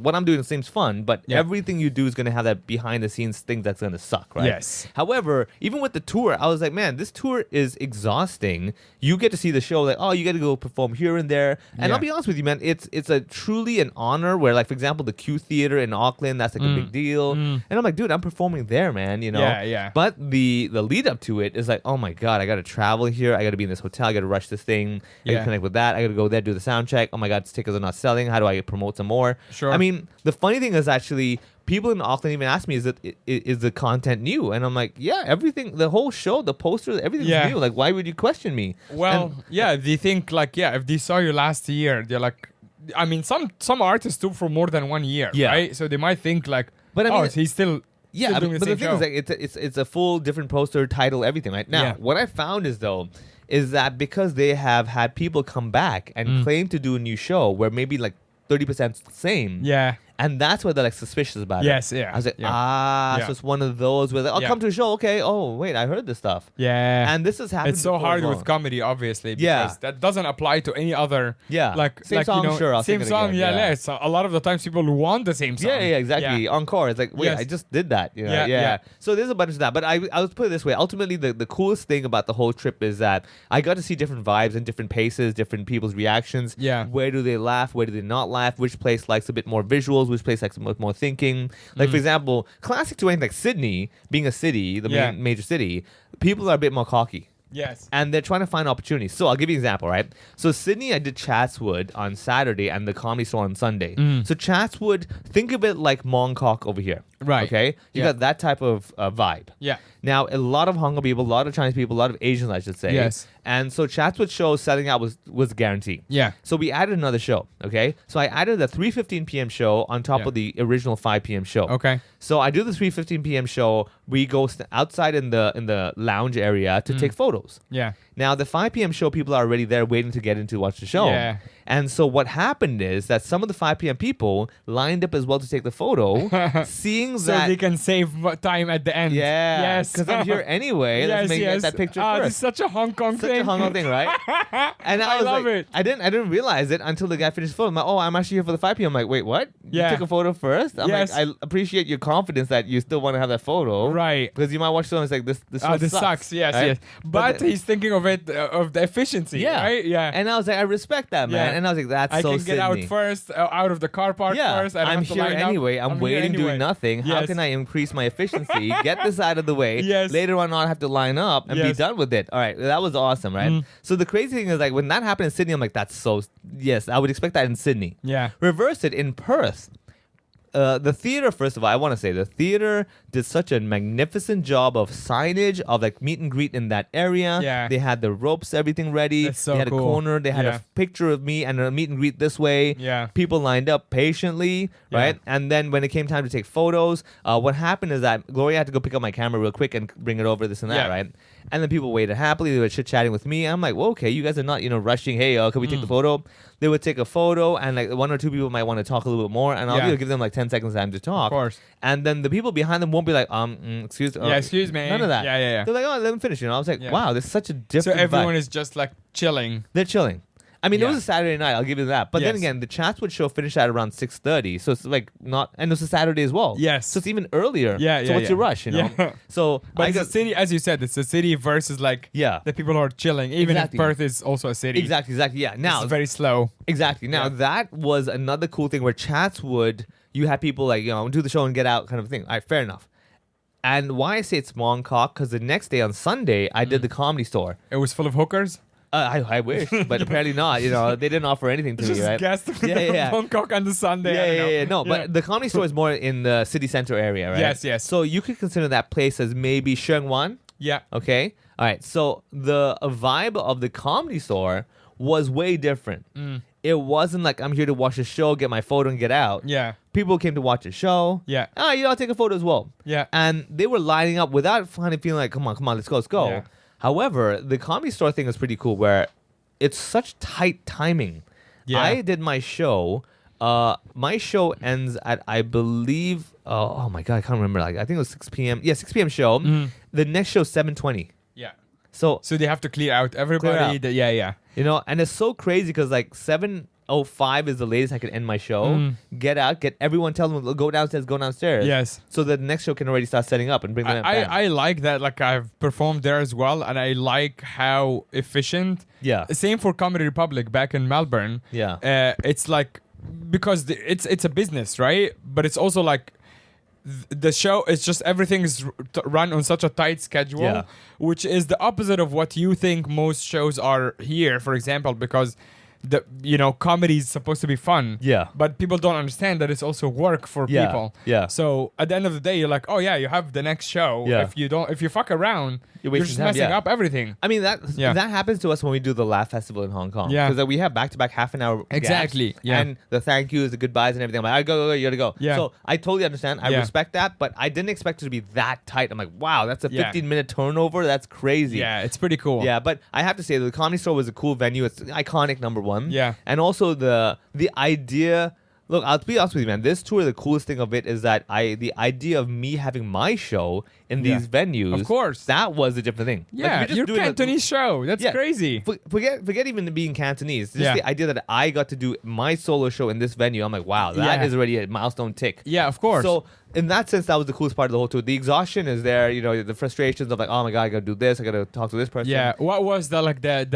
what I'm doing seems fun, but Yeah. everything you do is going to have that behind the scenes thing that's going to suck, right? Yes. However, even with the tour, I was like, man, this tour is exhausting. You get to see the show, like, oh, you got to go perform here and there. And Yeah. I'll be honest with you, man, it's a truly an honor where, like, for example, the Q Theater in Auckland, that's like a big deal. And I'm like, dude, I'm performing there, man, Yeah, yeah. But the lead up to it is like, oh my God, I got to travel here. I got to be in this hotel. I got to rush this thing. I got Yeah. to connect with that. I got to go there, do the sound check. Oh my God, tickets are not selling. How do I promote some more? Sure. I mean, the funny thing is actually, people in Auckland even ask me, is the content new? And I'm like, yeah, everything, the whole show, the posters, everything's Yeah. new. Like, why would you question me? Well, yeah, they think like, yeah, if they saw you last year, they're like, I mean, some artists do for more than 1 year, Yeah. right? So they might think like, But I mean, he's still Yeah, still I doing mean, the but the same thing show. is, like, it's a full different poster, title, everything. Right now, Yeah. what I found is that because they have had people come back and claim to do a new show where maybe like 30% same. Yeah. And that's why they're like suspicious about it. Yes, yeah, I was like, yeah. so Yeah. it's one of those where like, I'll Yeah. come to a show. Okay. Oh, wait, I heard this stuff. Yeah. And this has happened. It's so before hard as well. with comedy, obviously, because Yeah. that doesn't apply to any other. Yeah. Like Same like song, you know, sure, I'll same sing it song. again, Yeah, yeah. yeah. So a lot of the times people want the same song. Yeah, exactly. Yeah. Encore. It's like, wait, Yes. I just did that. You know? Yeah, yeah. So there's a bunch of that. But I was put it this way. Ultimately, the coolest thing about the whole trip is that I got to see different vibes and different paces, different people's reactions. Yeah. Where do they laugh? Where do they not laugh? Which place likes a bit more visuals? Which place likes a bit more thinking? Like, for example, classic to anything like Sydney, being a city, the Yeah. major city, people are a bit more cocky. Yes. And they're trying to find opportunities. So I'll give you an example, right? So Sydney, I did Chatswood on Saturday and the Comedy Store on Sunday. So Chatswood, think of it like Mongkok over here. Right. Okay? You Yeah. got that type of vibe. Yeah. Now, a lot of Hong Kong people, a lot of Chinese people, a lot of Asians, I should say. Yes. And so Chatswood show selling out was guaranteed. Yeah. So we added another show, okay? So I added a 3:15 p.m. show on top Yeah. of the original 5 p.m. show. Okay. So I do the 3:15 p.m. show. We go outside in the lounge area to take photos. Yeah. Now, the 5 p.m. show, people are already there waiting to get in to watch the show. Yeah. And so what happened is that some of the 5 p.m. people lined up as well to take the photo, seeing So that. they can save time at the end. Yeah. Yes. Because I'm here anyway. Let's get that picture This first. is such a Hong Kong Such thing. a Hong Kong thing, right? And I was love like, it. I didn't realize it until the guy finished the photo. I'm like, oh, I'm actually here for the 5 p.m. I'm like, wait, what? Yeah. You took a photo first? I'm Yes. like, I appreciate your confidence that you still want to have that photo. Right. Because you might watch someone and it's like, this show This sucks. Yes, right? yes. But then- he's thinking of it, of the efficiency. Yeah. Right? Yeah. And I was like, I respect that, man. Yeah. And I was like, that's I so can get out Sydney. first, out of the car park Yeah, first. I don't I'm have to here line up. anyway. I'm here waiting, anyway. doing nothing. How Yes. can I increase my efficiency? Get this out of the way. Yes. Later on, I'll have to line up and be Yes. done with it. All right, that was awesome, right? So the crazy thing is, like, when that happened in Sydney, I'm like, that's so. Yes, I would expect that in Sydney. Yeah. Reverse it in Perth. The theater, first of all, I want to say the theater did such a magnificent job of signage, of like meet and greet in that area. Yeah. They had the ropes, everything ready. That's so they had cool. a corner. They had Yeah. a picture of me and a meet and greet this way. Yeah. People lined up patiently, Yeah. right? And then when it came time to take photos, what happened is that Gloria had to go pick up my camera real quick and bring it over, this and that, Yeah. right? And then people waited happily. They were chit-chatting with me. I'm like, well, okay, you guys are not, rushing. Hey, can we take the photo? They would take a photo, and like 1 or 2 people might want to talk a little bit more, and I'll Yeah. give them like 10 seconds time to talk. Of course. And then the people behind them won't be like, excuse me. None of that. Yeah, yeah, yeah. They're like, oh, let them finish. I was like, Yeah. wow, there's such a So different everyone vibe. is just like chilling. They're chilling. I mean, Yeah. it was a Saturday night. I'll give you that. But then Yes. again, the Chatswood show finished at around 6:30, so it's like not, and it was a Saturday as well. Yes. So it's even earlier. Yeah, So yeah, what's yeah. your rush? Yeah. So But I it's a got city, as you said, it's a city versus like Yeah. the people who are chilling. Even Exactly. if Perth is also a city. exactly. Yeah. Now It's very slow. Exactly. Now Yeah. that was another cool thing where Chatswood, you had people like do the show and get out kind of thing. All right, fair enough. And why I say it's Mongkok, because the next day on Sunday I did the Comedy Store. It was full of hookers. I wish, but apparently not. They didn't offer anything to me, Just right? guessed Yeah. Bangkok on the Sunday. I don't know. No, but the Comedy Store is more in the city center area, right? Yes. So you could consider that place as maybe Sheungwan. Yeah. Okay. All right. So the vibe of the Comedy Store was way different. It wasn't like I'm here to watch a show, get my photo, and get out. Yeah. People came to watch a show. Yeah. I'll take a photo as well. Yeah. And they were lining up without kind of feeling like, come on, let's go. Yeah. However, the Comedy Store thing is pretty cool where it's such tight timing. Yeah. I did my show. My show ends at, I believe, oh my God, I can't remember. Like, I think it was 6 p.m. Yeah, 6 p.m. show. The next show, 7:20. Yeah. So, So they have to clear out everybody. Clear out. Yeah. and it's so crazy because like 7:05 is the latest I could end my show. Get out, get everyone, tell them, go downstairs. Yes. So the next show can already start setting up and bring them back. I like that. Like I've performed there as well, and I like how efficient. Yeah. Same for Comedy Republic back in Melbourne. Yeah. It's like because it's a business, right? But it's also like the show is just everything is run on such a tight schedule, Yeah. which is the opposite of what you think most shows are here. For example, because comedy is supposed to be fun. Yeah. But people don't understand that it's also work for Yeah, people. yeah. So at the end of the day, you're like, oh yeah, you have the next show. Yeah. If you fuck around, You're you're wasting just time, messing yeah. up everything. I mean, that Yeah. happens to us when we do the Laugh Festival in Hong Kong. Yeah. Because we have back-to-back half-an-hour gaps, Exactly, yeah. And the thank yous, the goodbyes and everything. I'm like, I go, you gotta go. Yeah. So I totally understand. I Yeah. respect that, but I didn't expect it to be that tight. I'm like, wow, that's a Yeah. 15-minute turnover. That's crazy. Yeah, it's pretty cool. Yeah, but I have to say the Comedy Store was a cool venue. It's iconic, number one. Yeah. And also the idea. Look, I'll be honest with you, man. This tour, the coolest thing of it is that the idea of me having my show in Yeah. these venues, Of course. that was a different thing. Like, Yeah, if you're just your doing a- Cantonese show. That's Yeah. crazy. Forget even being Cantonese. Just Yeah. the idea that I got to do my solo show in this venue. I'm like, wow, that is Yeah. already a milestone tick. Yeah, of course. So in that sense, that was the coolest part of the whole tour. The exhaustion is there. The frustrations of like, oh my god, I gotta do this. I gotta talk to this person. yeah, what was the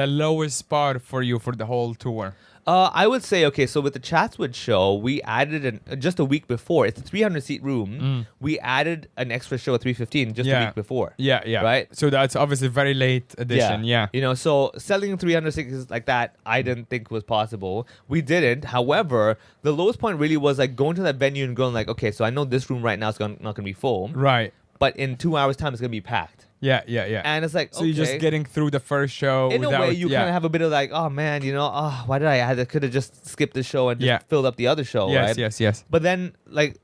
lowest part for you for the whole tour? I would say, okay, so with the Chatswood show, we added just a week before. It's a 300-seat room. We added an extra show at 3:15 just a Yeah. week before. Yeah. Right? So that's obviously very late edition. Yeah. So selling 300 tickets like that, I didn't think was possible. We didn't. However, the lowest point really was like going to that venue and going like, okay, so I know this room right now is not going to be full, Right. but in 2 hours' time it's going to be packed. Yeah. And it's like, So you're just okay. getting through the first show. In without, a way, you yeah. kind of have a bit of like, oh man, why did I could have just skipped the show and just Yeah. filled up the other show, Yes, right? yes. But then, like,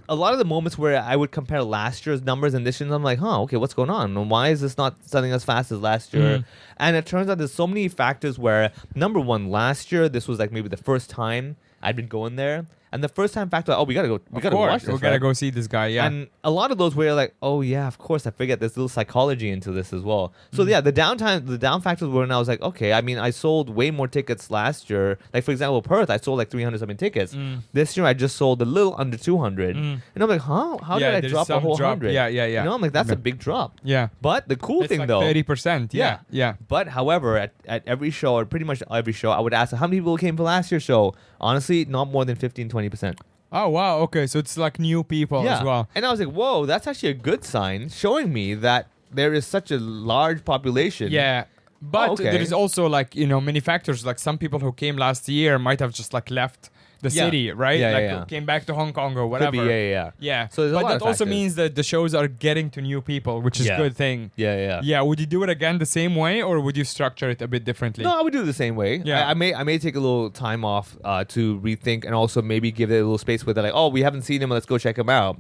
a lot of the moments where I would compare last year's numbers and this year's, I'm like, okay, what's going on? And why is this not selling as fast as last year? And it turns out there's so many factors where, number one, last year, this was like maybe the first time I'd been going there. And the first time factor, we gotta watch this. We gotta go see this guy. Yeah, and a lot of those were like, oh yeah, of course, I forget there's a little psychology into this as well. So yeah, the down factors were when I was like, okay, I mean, I sold way more tickets last year. Like for example, Perth, I sold like 300 something tickets. This year, I just sold a little under 200, and I'm like, how did I drop a whole 100? Yeah. You know, I'm like, that's a big drop. Yeah, but the cool thing like though, 30%. Yeah. But however, at every show or pretty much every show, I would ask how many people came for last year's show. Honestly, not more than 15-20%. Oh, wow. Okay. So it's like new people as well. And I was like, whoa, that's actually a good sign, showing me that there is such a large population. Yeah. But there is also like, many factors. Like some people who came last year might have just like left the city, right? Came back to Hong Kong or whatever. Could be, yeah. So but that also means that the shows are getting to new people, which is a good thing. Yeah. Would you do it again the same way, or would you structure it a bit differently? No, I would do it the same way. Yeah. I may take a little time off to rethink and also maybe give it a little space with it. Like, oh, we haven't seen him. Let's go check him out.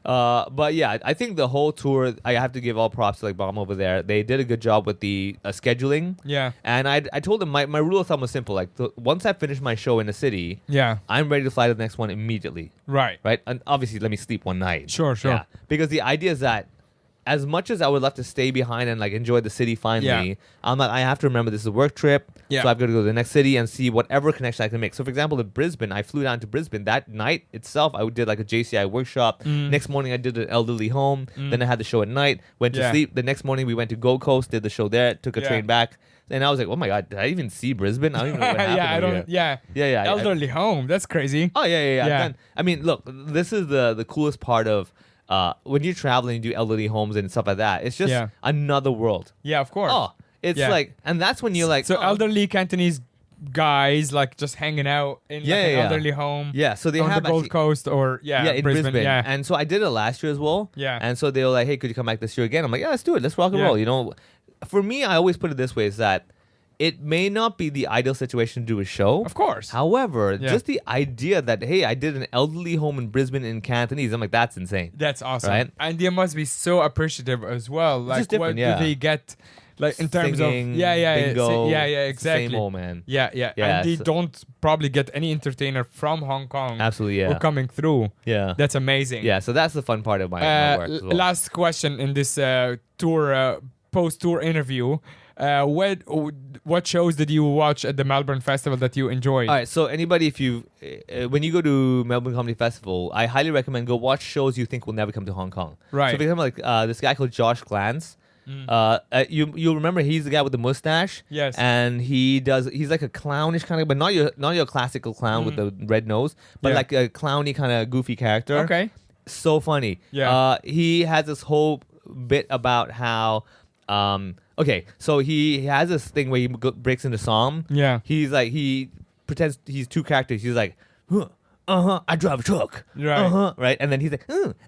But yeah, I think the whole tour, I have to give all props to like Bomb over there. They did a good job with the scheduling. Yeah. And I told them my rule of thumb was simple. Like once I finish my show in the city, I'm ready to fly to the next one immediately. Right. And obviously, let me sleep one night. Sure. Yeah. Because the idea is that as much as I would love to stay behind and like enjoy the city finally, I'm like, I have to remember this is a work trip. Yeah. So I've got to go to the next city and see whatever connection I can make. So for example, in Brisbane, I flew down to Brisbane. That night itself, I did like a JCI workshop. Next morning, I did an elderly home. Then I had the show at night, went to sleep. The next morning, we went to Gold Coast, did the show there, took a train back. And I was like, oh my God, did I even see Brisbane? I don't even know what happened. Yeah. Elderly home. That's crazy. Oh, yeah. Then, I mean, look, this is the coolest part of when you're traveling, you do elderly homes and stuff like that. It's just another world. Yeah, of course. Oh, it's like, and that's when you're like, so elderly Cantonese guys like just hanging out in an elderly home. Yeah, so they on have the Gold Coast or in Brisbane. Yeah. And so I did it last year as well. Yeah. And so they were like, hey, could you come back this year again? I'm like, yeah, let's do it. Let's rock and roll. You know, for me, I always put it this way: is that it may not be the ideal situation to do a show. Of course. However, just the idea that, hey, I did an elderly home in Brisbane in Cantonese, I'm like, that's insane. That's awesome. Right? And they must be so appreciative as well. Like, what do they get? Like in terms Singing, of bingo, exactly. Same old man. Yeah. And they don't probably get any entertainer from Hong Kong. Absolutely, who coming through. Yeah, that's amazing. Yeah, so that's the fun part of my work as well. Last question in this tour post-tour interview. What shows did you watch at the Melbourne Festival that you enjoyed? All right, so anybody, if you when you go to Melbourne Comedy Festival, I highly recommend go watch shows you think will never come to Hong Kong. Right. So for example, like this guy called Josh Glantz. You'll remember he's the guy with the mustache. Yes. And he's like a clownish kind of, but not your classical clown with the red nose, but like a clowny kind of goofy character. Okay. So funny. Yeah. He has this whole bit about how okay, so he has this thing where he breaks into song. Yeah. He's like, he pretends he's two characters. He's like, I drive a truck. Right. Right. And then he's like,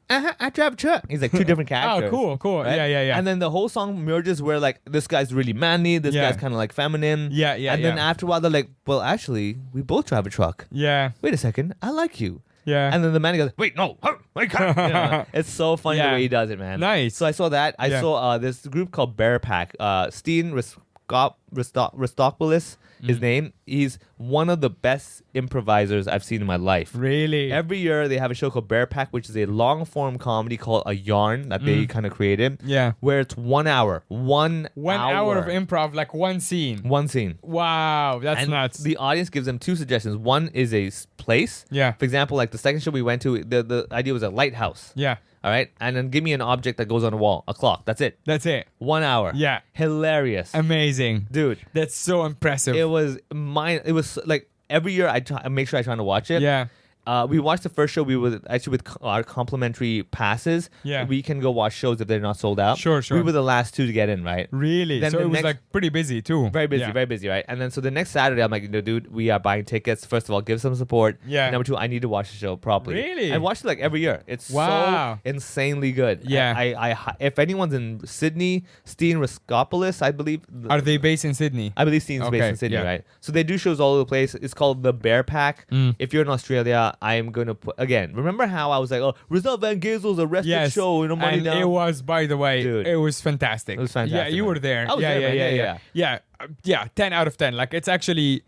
I drive a truck. He's like two different characters. Oh, cool. Right? Yeah. And then the whole song merges where like this guy's really manly, this guy's kind of like feminine. Yeah. And then after a while they're like, well, actually, we both drive a truck. Yeah. Wait a second, I like you. Yeah. And then the man goes, wait, no, I can't. You know, it's so funny the way he does it, man. Nice. So I saw that. I saw this group called Bear Pack. Steen Ristopoulos, his name. He's one of the best improvisers I've seen in my life. Really? Every year they have a show called Bear Pack, which is a long form comedy called a yarn that they kind of created. Yeah. Where it's 1 hour. 1 hour of improv, like one scene. One scene. Wow, that's nuts. The audience gives them two suggestions. One is a place. Yeah. For example, like the second show we went to, the idea was a lighthouse. Yeah. All right. And then give me an object that goes on a wall, a clock. That's it. That's it. 1 hour. Yeah. Hilarious. Amazing. Dude. That's so impressive. It was like every year I make sure I try to watch it. Yeah. We watched the first show. We were actually with our complimentary passes. Yeah. We can go watch shows if they're not sold out. Sure. We were the last two to get in, right? Really? Then so it was next, like pretty busy too. Very busy, right? And then so the next Saturday, I'm like, dude, we are buying tickets. First of all, give some support. Yeah. And number two, I need to watch the show properly. Really? I watch it like every year. It's wow. so insanely good. Yeah. I if anyone's in Sydney, Steen Ristopoulos, I believe. Are they based in Sydney? I believe Steen's based in Sydney, right? So they do shows all over the place. It's called the Bear Pack. If you're in Australia, I'm going to put again. Remember how I was like, oh, Rizal Van Gazel's arrested Yes. show, you know, money And down. it was, by the way, Dude. it was fantastic. It was fantastic, Yeah, you man. were there. I was there, man. Yeah, 10 out of 10. Like, it's actually,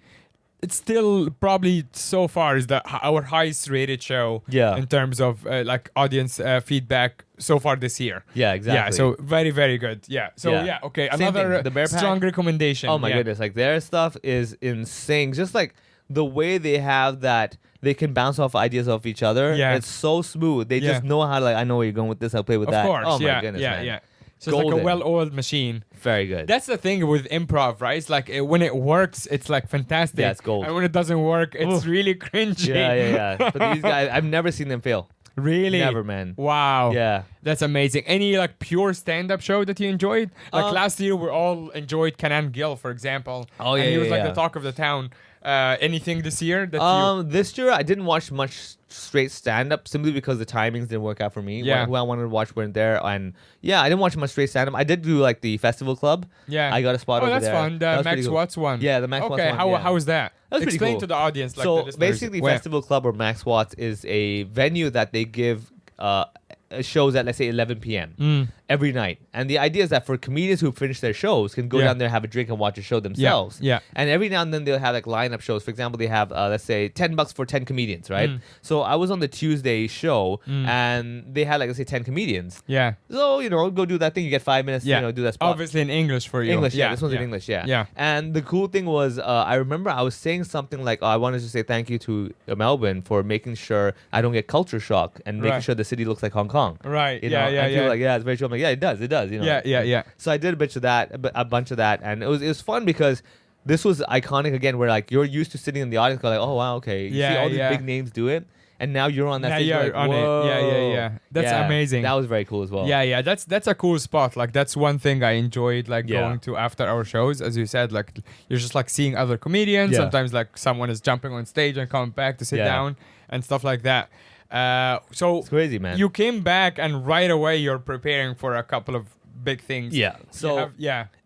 it's still probably so far is our highest rated show. Yeah. In terms of like audience feedback so far this year. Yeah, exactly. Yeah, so very, very good. Yeah. So Yeah. okay, Same another thing, the Bear Pack. strong recommendation. Oh my Yeah. goodness, like their stuff is insane. Just like the way they have that, they can bounce off ideas off each other. Yeah. It's so smooth. They Yeah. just know how to, like, I know where you're going with this. I'll play with Of that. course. Oh my yeah, goodness, yeah, man. yeah. So it's like Golden. a well-oiled machine. Very good. That's the thing with improv, right? It's like when it works, it's like fantastic. Yeah, it's gold. And when it doesn't work, it's really cringy. yeah. But these guys, I've never seen them fail. Really? Never, man. Wow. Yeah. That's amazing. Any like pure stand-up show that you enjoyed? Like last year, we all enjoyed Canan Gill, for example. Oh, and yeah, he was yeah, like yeah. the talk of the town. Anything this year that you? This year I didn't watch much straight stand up simply because the timings didn't work out for me. Yeah. Who I wanted to watch weren't there, and yeah, I didn't watch much straight stand up. I did do like the festival club. Yeah. I got a spot Oh, over that's there. fun. That The was pretty Max cool. Watts one. Yeah, the Max Watts Okay, one. how is that? That's pretty Explain cool. to the audience. Like, the So listeners. basically, Where? Festival Club or Max Watts is a venue that they give shows at, let's say, 11 p.m. Every night. And the idea is that for comedians who finish their shows can go Yeah. down there, have a drink, and watch a show themselves. yeah. And every now and then they'll have like lineup shows. For example, they have, let's say, $10 for 10 comedians, right? So I was on the Tuesday show and they had like, let's say, 10 comedians. Yeah. So, you know, go do that thing. You get 5 minutes, Yeah. you know, do that spot. Obviously in English for you. English, yeah. This one's in English, yeah. Yeah. And the cool thing was, I remember I was saying something like, I wanted to say thank you to Melbourne for making sure I don't get culture shock and making Right. sure the city looks like Hong Kong. Right. You Yeah, know? yeah, and people yeah. like, yeah, it's very true. I'm like, yeah, it does, you know. Yeah. So I did a bunch of that, and it was fun because this was iconic again, where like you're used to sitting in the audience, going like, oh wow, okay, you see Yeah, all these yeah. big names do it, and now you're on that Now stage, you're like, on it. whoa. Yeah. That's amazing. That was very cool as well. Yeah, that's a cool spot. Like that's one thing I enjoyed like Yeah. going to after our shows. As you said, like you're just like seeing other comedians. Yeah. Sometimes like someone is jumping on stage and coming back to sit Yeah. down and stuff like that. So It's crazy, man. you came back and right away you're preparing for a couple of big things. Yeah. So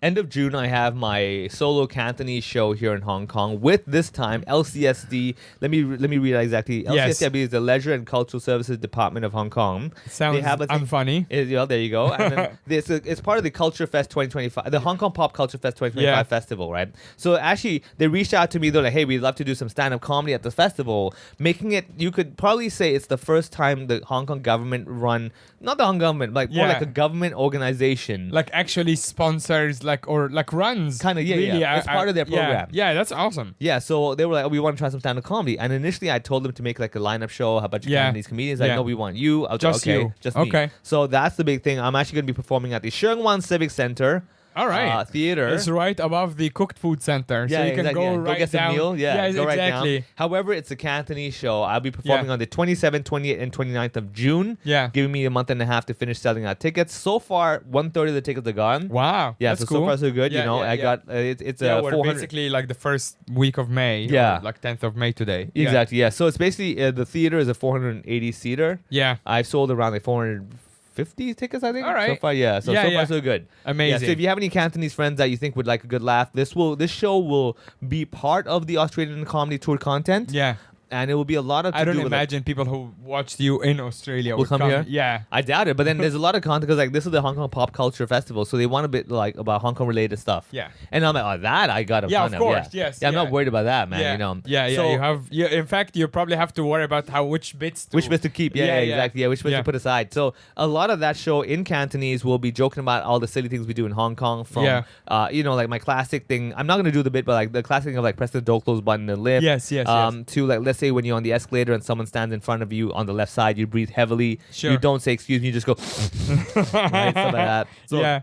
end of June, I have my solo Cantonese show here in Hong Kong with this time LCSD. Let me read that exactly. Yes. LCSD is the Leisure and Cultural Services Department of Hong Kong. Sounds they have a thing- unfunny. There you go. And then it's part of the Culture Fest 2025, the Hong Kong Pop Culture Fest 2025 Yeah. festival, right? So actually, they reached out to me. They're like, "Hey, we'd love to do some stand-up comedy at the festival," making it. You could probably say it's the first time the Hong Kong government run, not the Hong Kong government, like more Yeah. like a government organization. Like actually sponsors like or like runs. Kinda, yeah, really, yeah. It's part of their program. Yeah, that's awesome. Yeah, so they were like, oh, we want to try some stand-up comedy. And initially, I told them to make like a lineup show, a bunch of Yeah. Cantonese comedians. Like, Yeah. no, we want you. I was Just like, okay, you. just me. Okay. So that's the big thing. I'm actually going to be performing at the Sheung Wan Civic Center All right. theater. It's right above the cooked food center. Yeah, so you can exactly, go yeah. right get some down. meal. Yeah, go right exactly. down. However, it's a Cantonese show. I'll be performing Yeah. on the 27th, 28th, and 29th of June. Yeah. Giving me a month and a half to finish selling out tickets. So far, 1/3 of the tickets are gone. Wow. Yeah, that's so cool. so far so good. Yeah, you know, yeah, I yeah. got it's Yeah, a we're 400. basically like the first week of May. Yeah. Or like 10th of May today. Yeah. Exactly. Yeah. So it's basically the theater is a 480 seater. Yeah. I've sold around like 450 tickets, I think. All right. So far, yeah. So Yeah, so yeah. far so good. Amazing. Yeah, so if you have any Cantonese friends that you think would like a good laugh, this show will be part of the Australian comedy tour content. Yeah. And it will be a lot of. I don't do with, like, imagine people who watched you in Australia will would come here. Yeah. I doubt it, but then there's a lot of content because like this is the Hong Kong Pop Culture Festival, so they want a bit like about Hong Kong related stuff. Yeah. And I'm like, oh, that I got a Yeah, ton of course, Yeah. yes, Yeah, I'm yeah. not worried about that, man. Yeah. You know. Yeah. So, You have. Yeah. In fact, you probably have to worry about which bits to keep. Yeah, exactly. Yeah, which bits Yeah. to put aside. So a lot of that show in Cantonese will be joking about all the silly things we do in Hong Kong. From you know, like my classic thing. I'm not gonna do the bit, but like the classic thing of like press the door close button in the lift. Yes. To like let's say when you're on the escalator and someone stands in front of you on the left side, you breathe heavily. Sure. You don't say excuse me. You just go. Right, stuff like that. So, Yeah.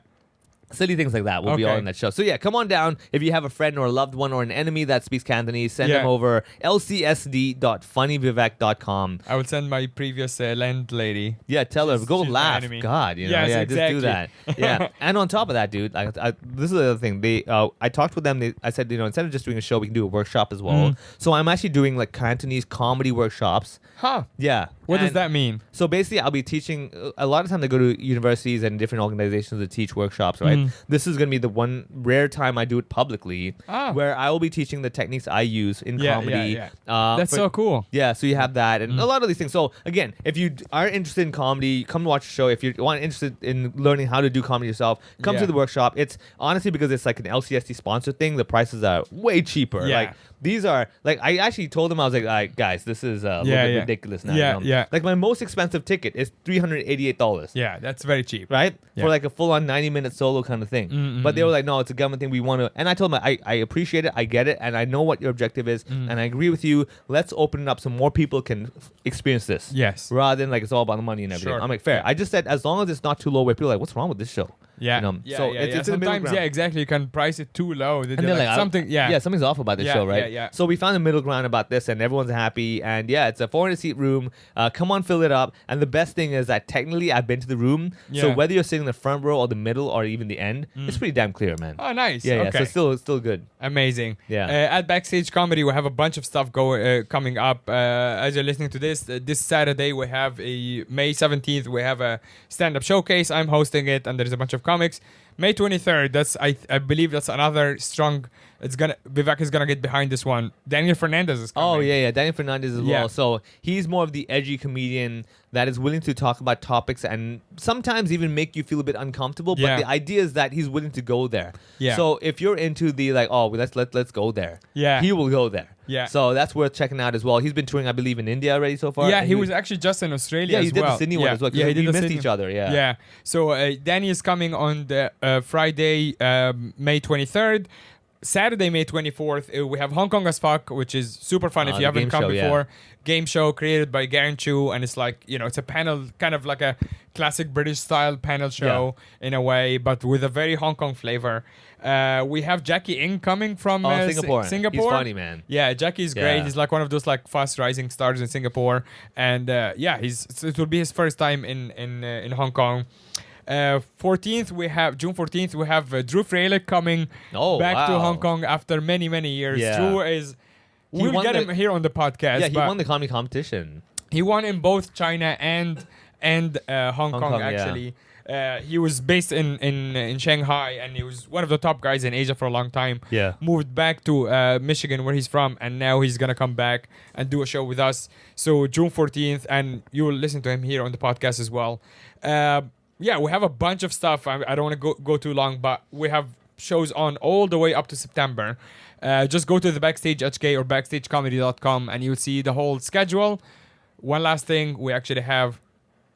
silly things like that will be all Okay. in that show. So yeah, come on down. If you have a friend or a loved one or an enemy that speaks Cantonese, send Yeah. them over lcsd.funnyvivek.com. I will send my previous landlady. Yeah, tell her, go she's my laugh. enemy. God, you know, Yes, yeah, just do that. exactly. Yeah, and on top of that, dude, this is the other thing. I talked with them. I said, you know, instead of just doing a show, we can do a workshop as well. So I'm actually doing like Cantonese comedy workshops. Huh. Yeah. What does And that mean? So basically, I'll be teaching. A lot of time, they go to universities and different organizations to teach workshops, right? this is going to be the one rare time I do it publicly, where I will be teaching the techniques I use in comedy. That's so cool. Yeah, so you have that and a lot of these things. So again, if you are interested in comedy, come watch the show. If you're interested in learning how to do comedy yourself, come to the workshop. It's honestly because it's like an LCST sponsored thing. The prices are way cheaper. Like these are like I actually told them I was like, guys, this is a little bit ridiculous now. Like my most expensive ticket is $388. Yeah, that's very cheap. Right? For like a full-on 90-minute solo kind of thing. But they were like, no, it's a government thing. We want to. And I told them I appreciate it. I get it. And I know what your objective is. And I agree with you. Let's open it up so more people can experience this. Yes. Rather than like it's all about the money and everything. Sure. I'm like, fair. I just said as long as it's not too low where people are like, what's wrong with this show? Yeah. You know? So it's in the middle Sometimes, ground. exactly. You can price it too low. And they're like, something, something's off about this show, right? Yeah. So we found a middle ground about this, and everyone's happy. And it's a 400-seat room. Come on, fill it up. And the best thing is that technically I've been to the room, so whether you're sitting in the front row or the middle or even the end, it's pretty damn clear, man. Oh, nice. Yeah. Okay. So still good. Amazing. Yeah. At Backstage Comedy, we have a bunch of stuff coming up. As you're listening to this Saturday, we have a May 17th. We have a stand-up showcase. I'm hosting it, and there's a bunch of comics. May 23rd. That's I believe that's another strong. Vivek is gonna get behind this one. Daniel Fernandez is coming. Oh yeah, Daniel Fernandez as well. So he's more of the edgy comedian that is willing to talk about topics and sometimes even make you feel a bit uncomfortable. But the idea is that he's willing to go there. Yeah. So if you're into the like, let's go there. Yeah. He will go there. Yeah. So that's worth checking out as well. He's been touring, I believe, in India already so far. Yeah, he was actually just in Australia. Yeah, he did the Sydney one as well. Yeah, we missed each other. Yeah. Yeah. So Danny is coming on the Friday, May 23rd. Saturday, May 24th, we have Hong Kong as Fuck, which is super fun if you haven't come before. Game show created by Garen Chu, and it's like, it's a panel, kind of like a classic British style panel show in a way, but with a very Hong Kong flavor. We have Jackie Ng coming from Singapore. He's funny, man. Yeah, Jackie's great. He's like one of those like fast rising stars in Singapore, and it will be his first time in Hong Kong. 14th we have June 14th we have Drew Freilich coming back to Hong Kong after many years. Drew is we'll get him here on the podcast. Yeah, he won the comedy competition. He won in both China and Hong Kong actually. He was based in Shanghai, and he was one of the top guys in Asia for a long time. Yeah, moved back to Michigan where he's from, and now he's gonna come back and do a show with us. So June 14th, and you will listen to him here on the podcast as well. Yeah, we have a bunch of stuff. I don't want to go too long, but we have shows on all the way up to September. Just go to the Backstage HK or BackstageComedy.com and you'll see the whole schedule. One last thing, we actually have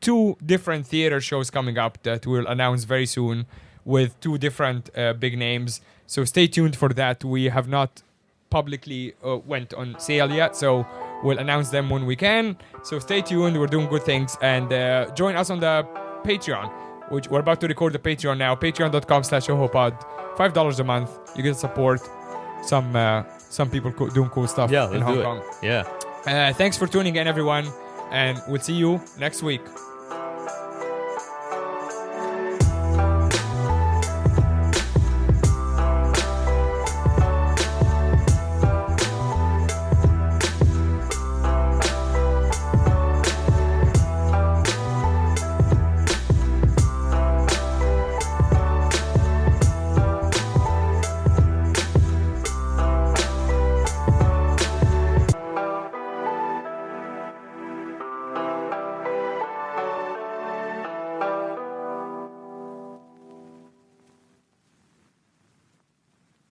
2 different theater shows coming up that we'll announce very soon with 2 different big names. So stay tuned for that. We have not publicly went on sale yet, so we'll announce them when we can. So stay tuned. We're doing good things. And join us on the Patreon, which we're about to record the Patreon now. Patreon.com/ohopod. $5 a month. You get to support some people doing cool stuff in Hong Kong. Yeah. Thanks for tuning in, everyone, and we'll see you next week.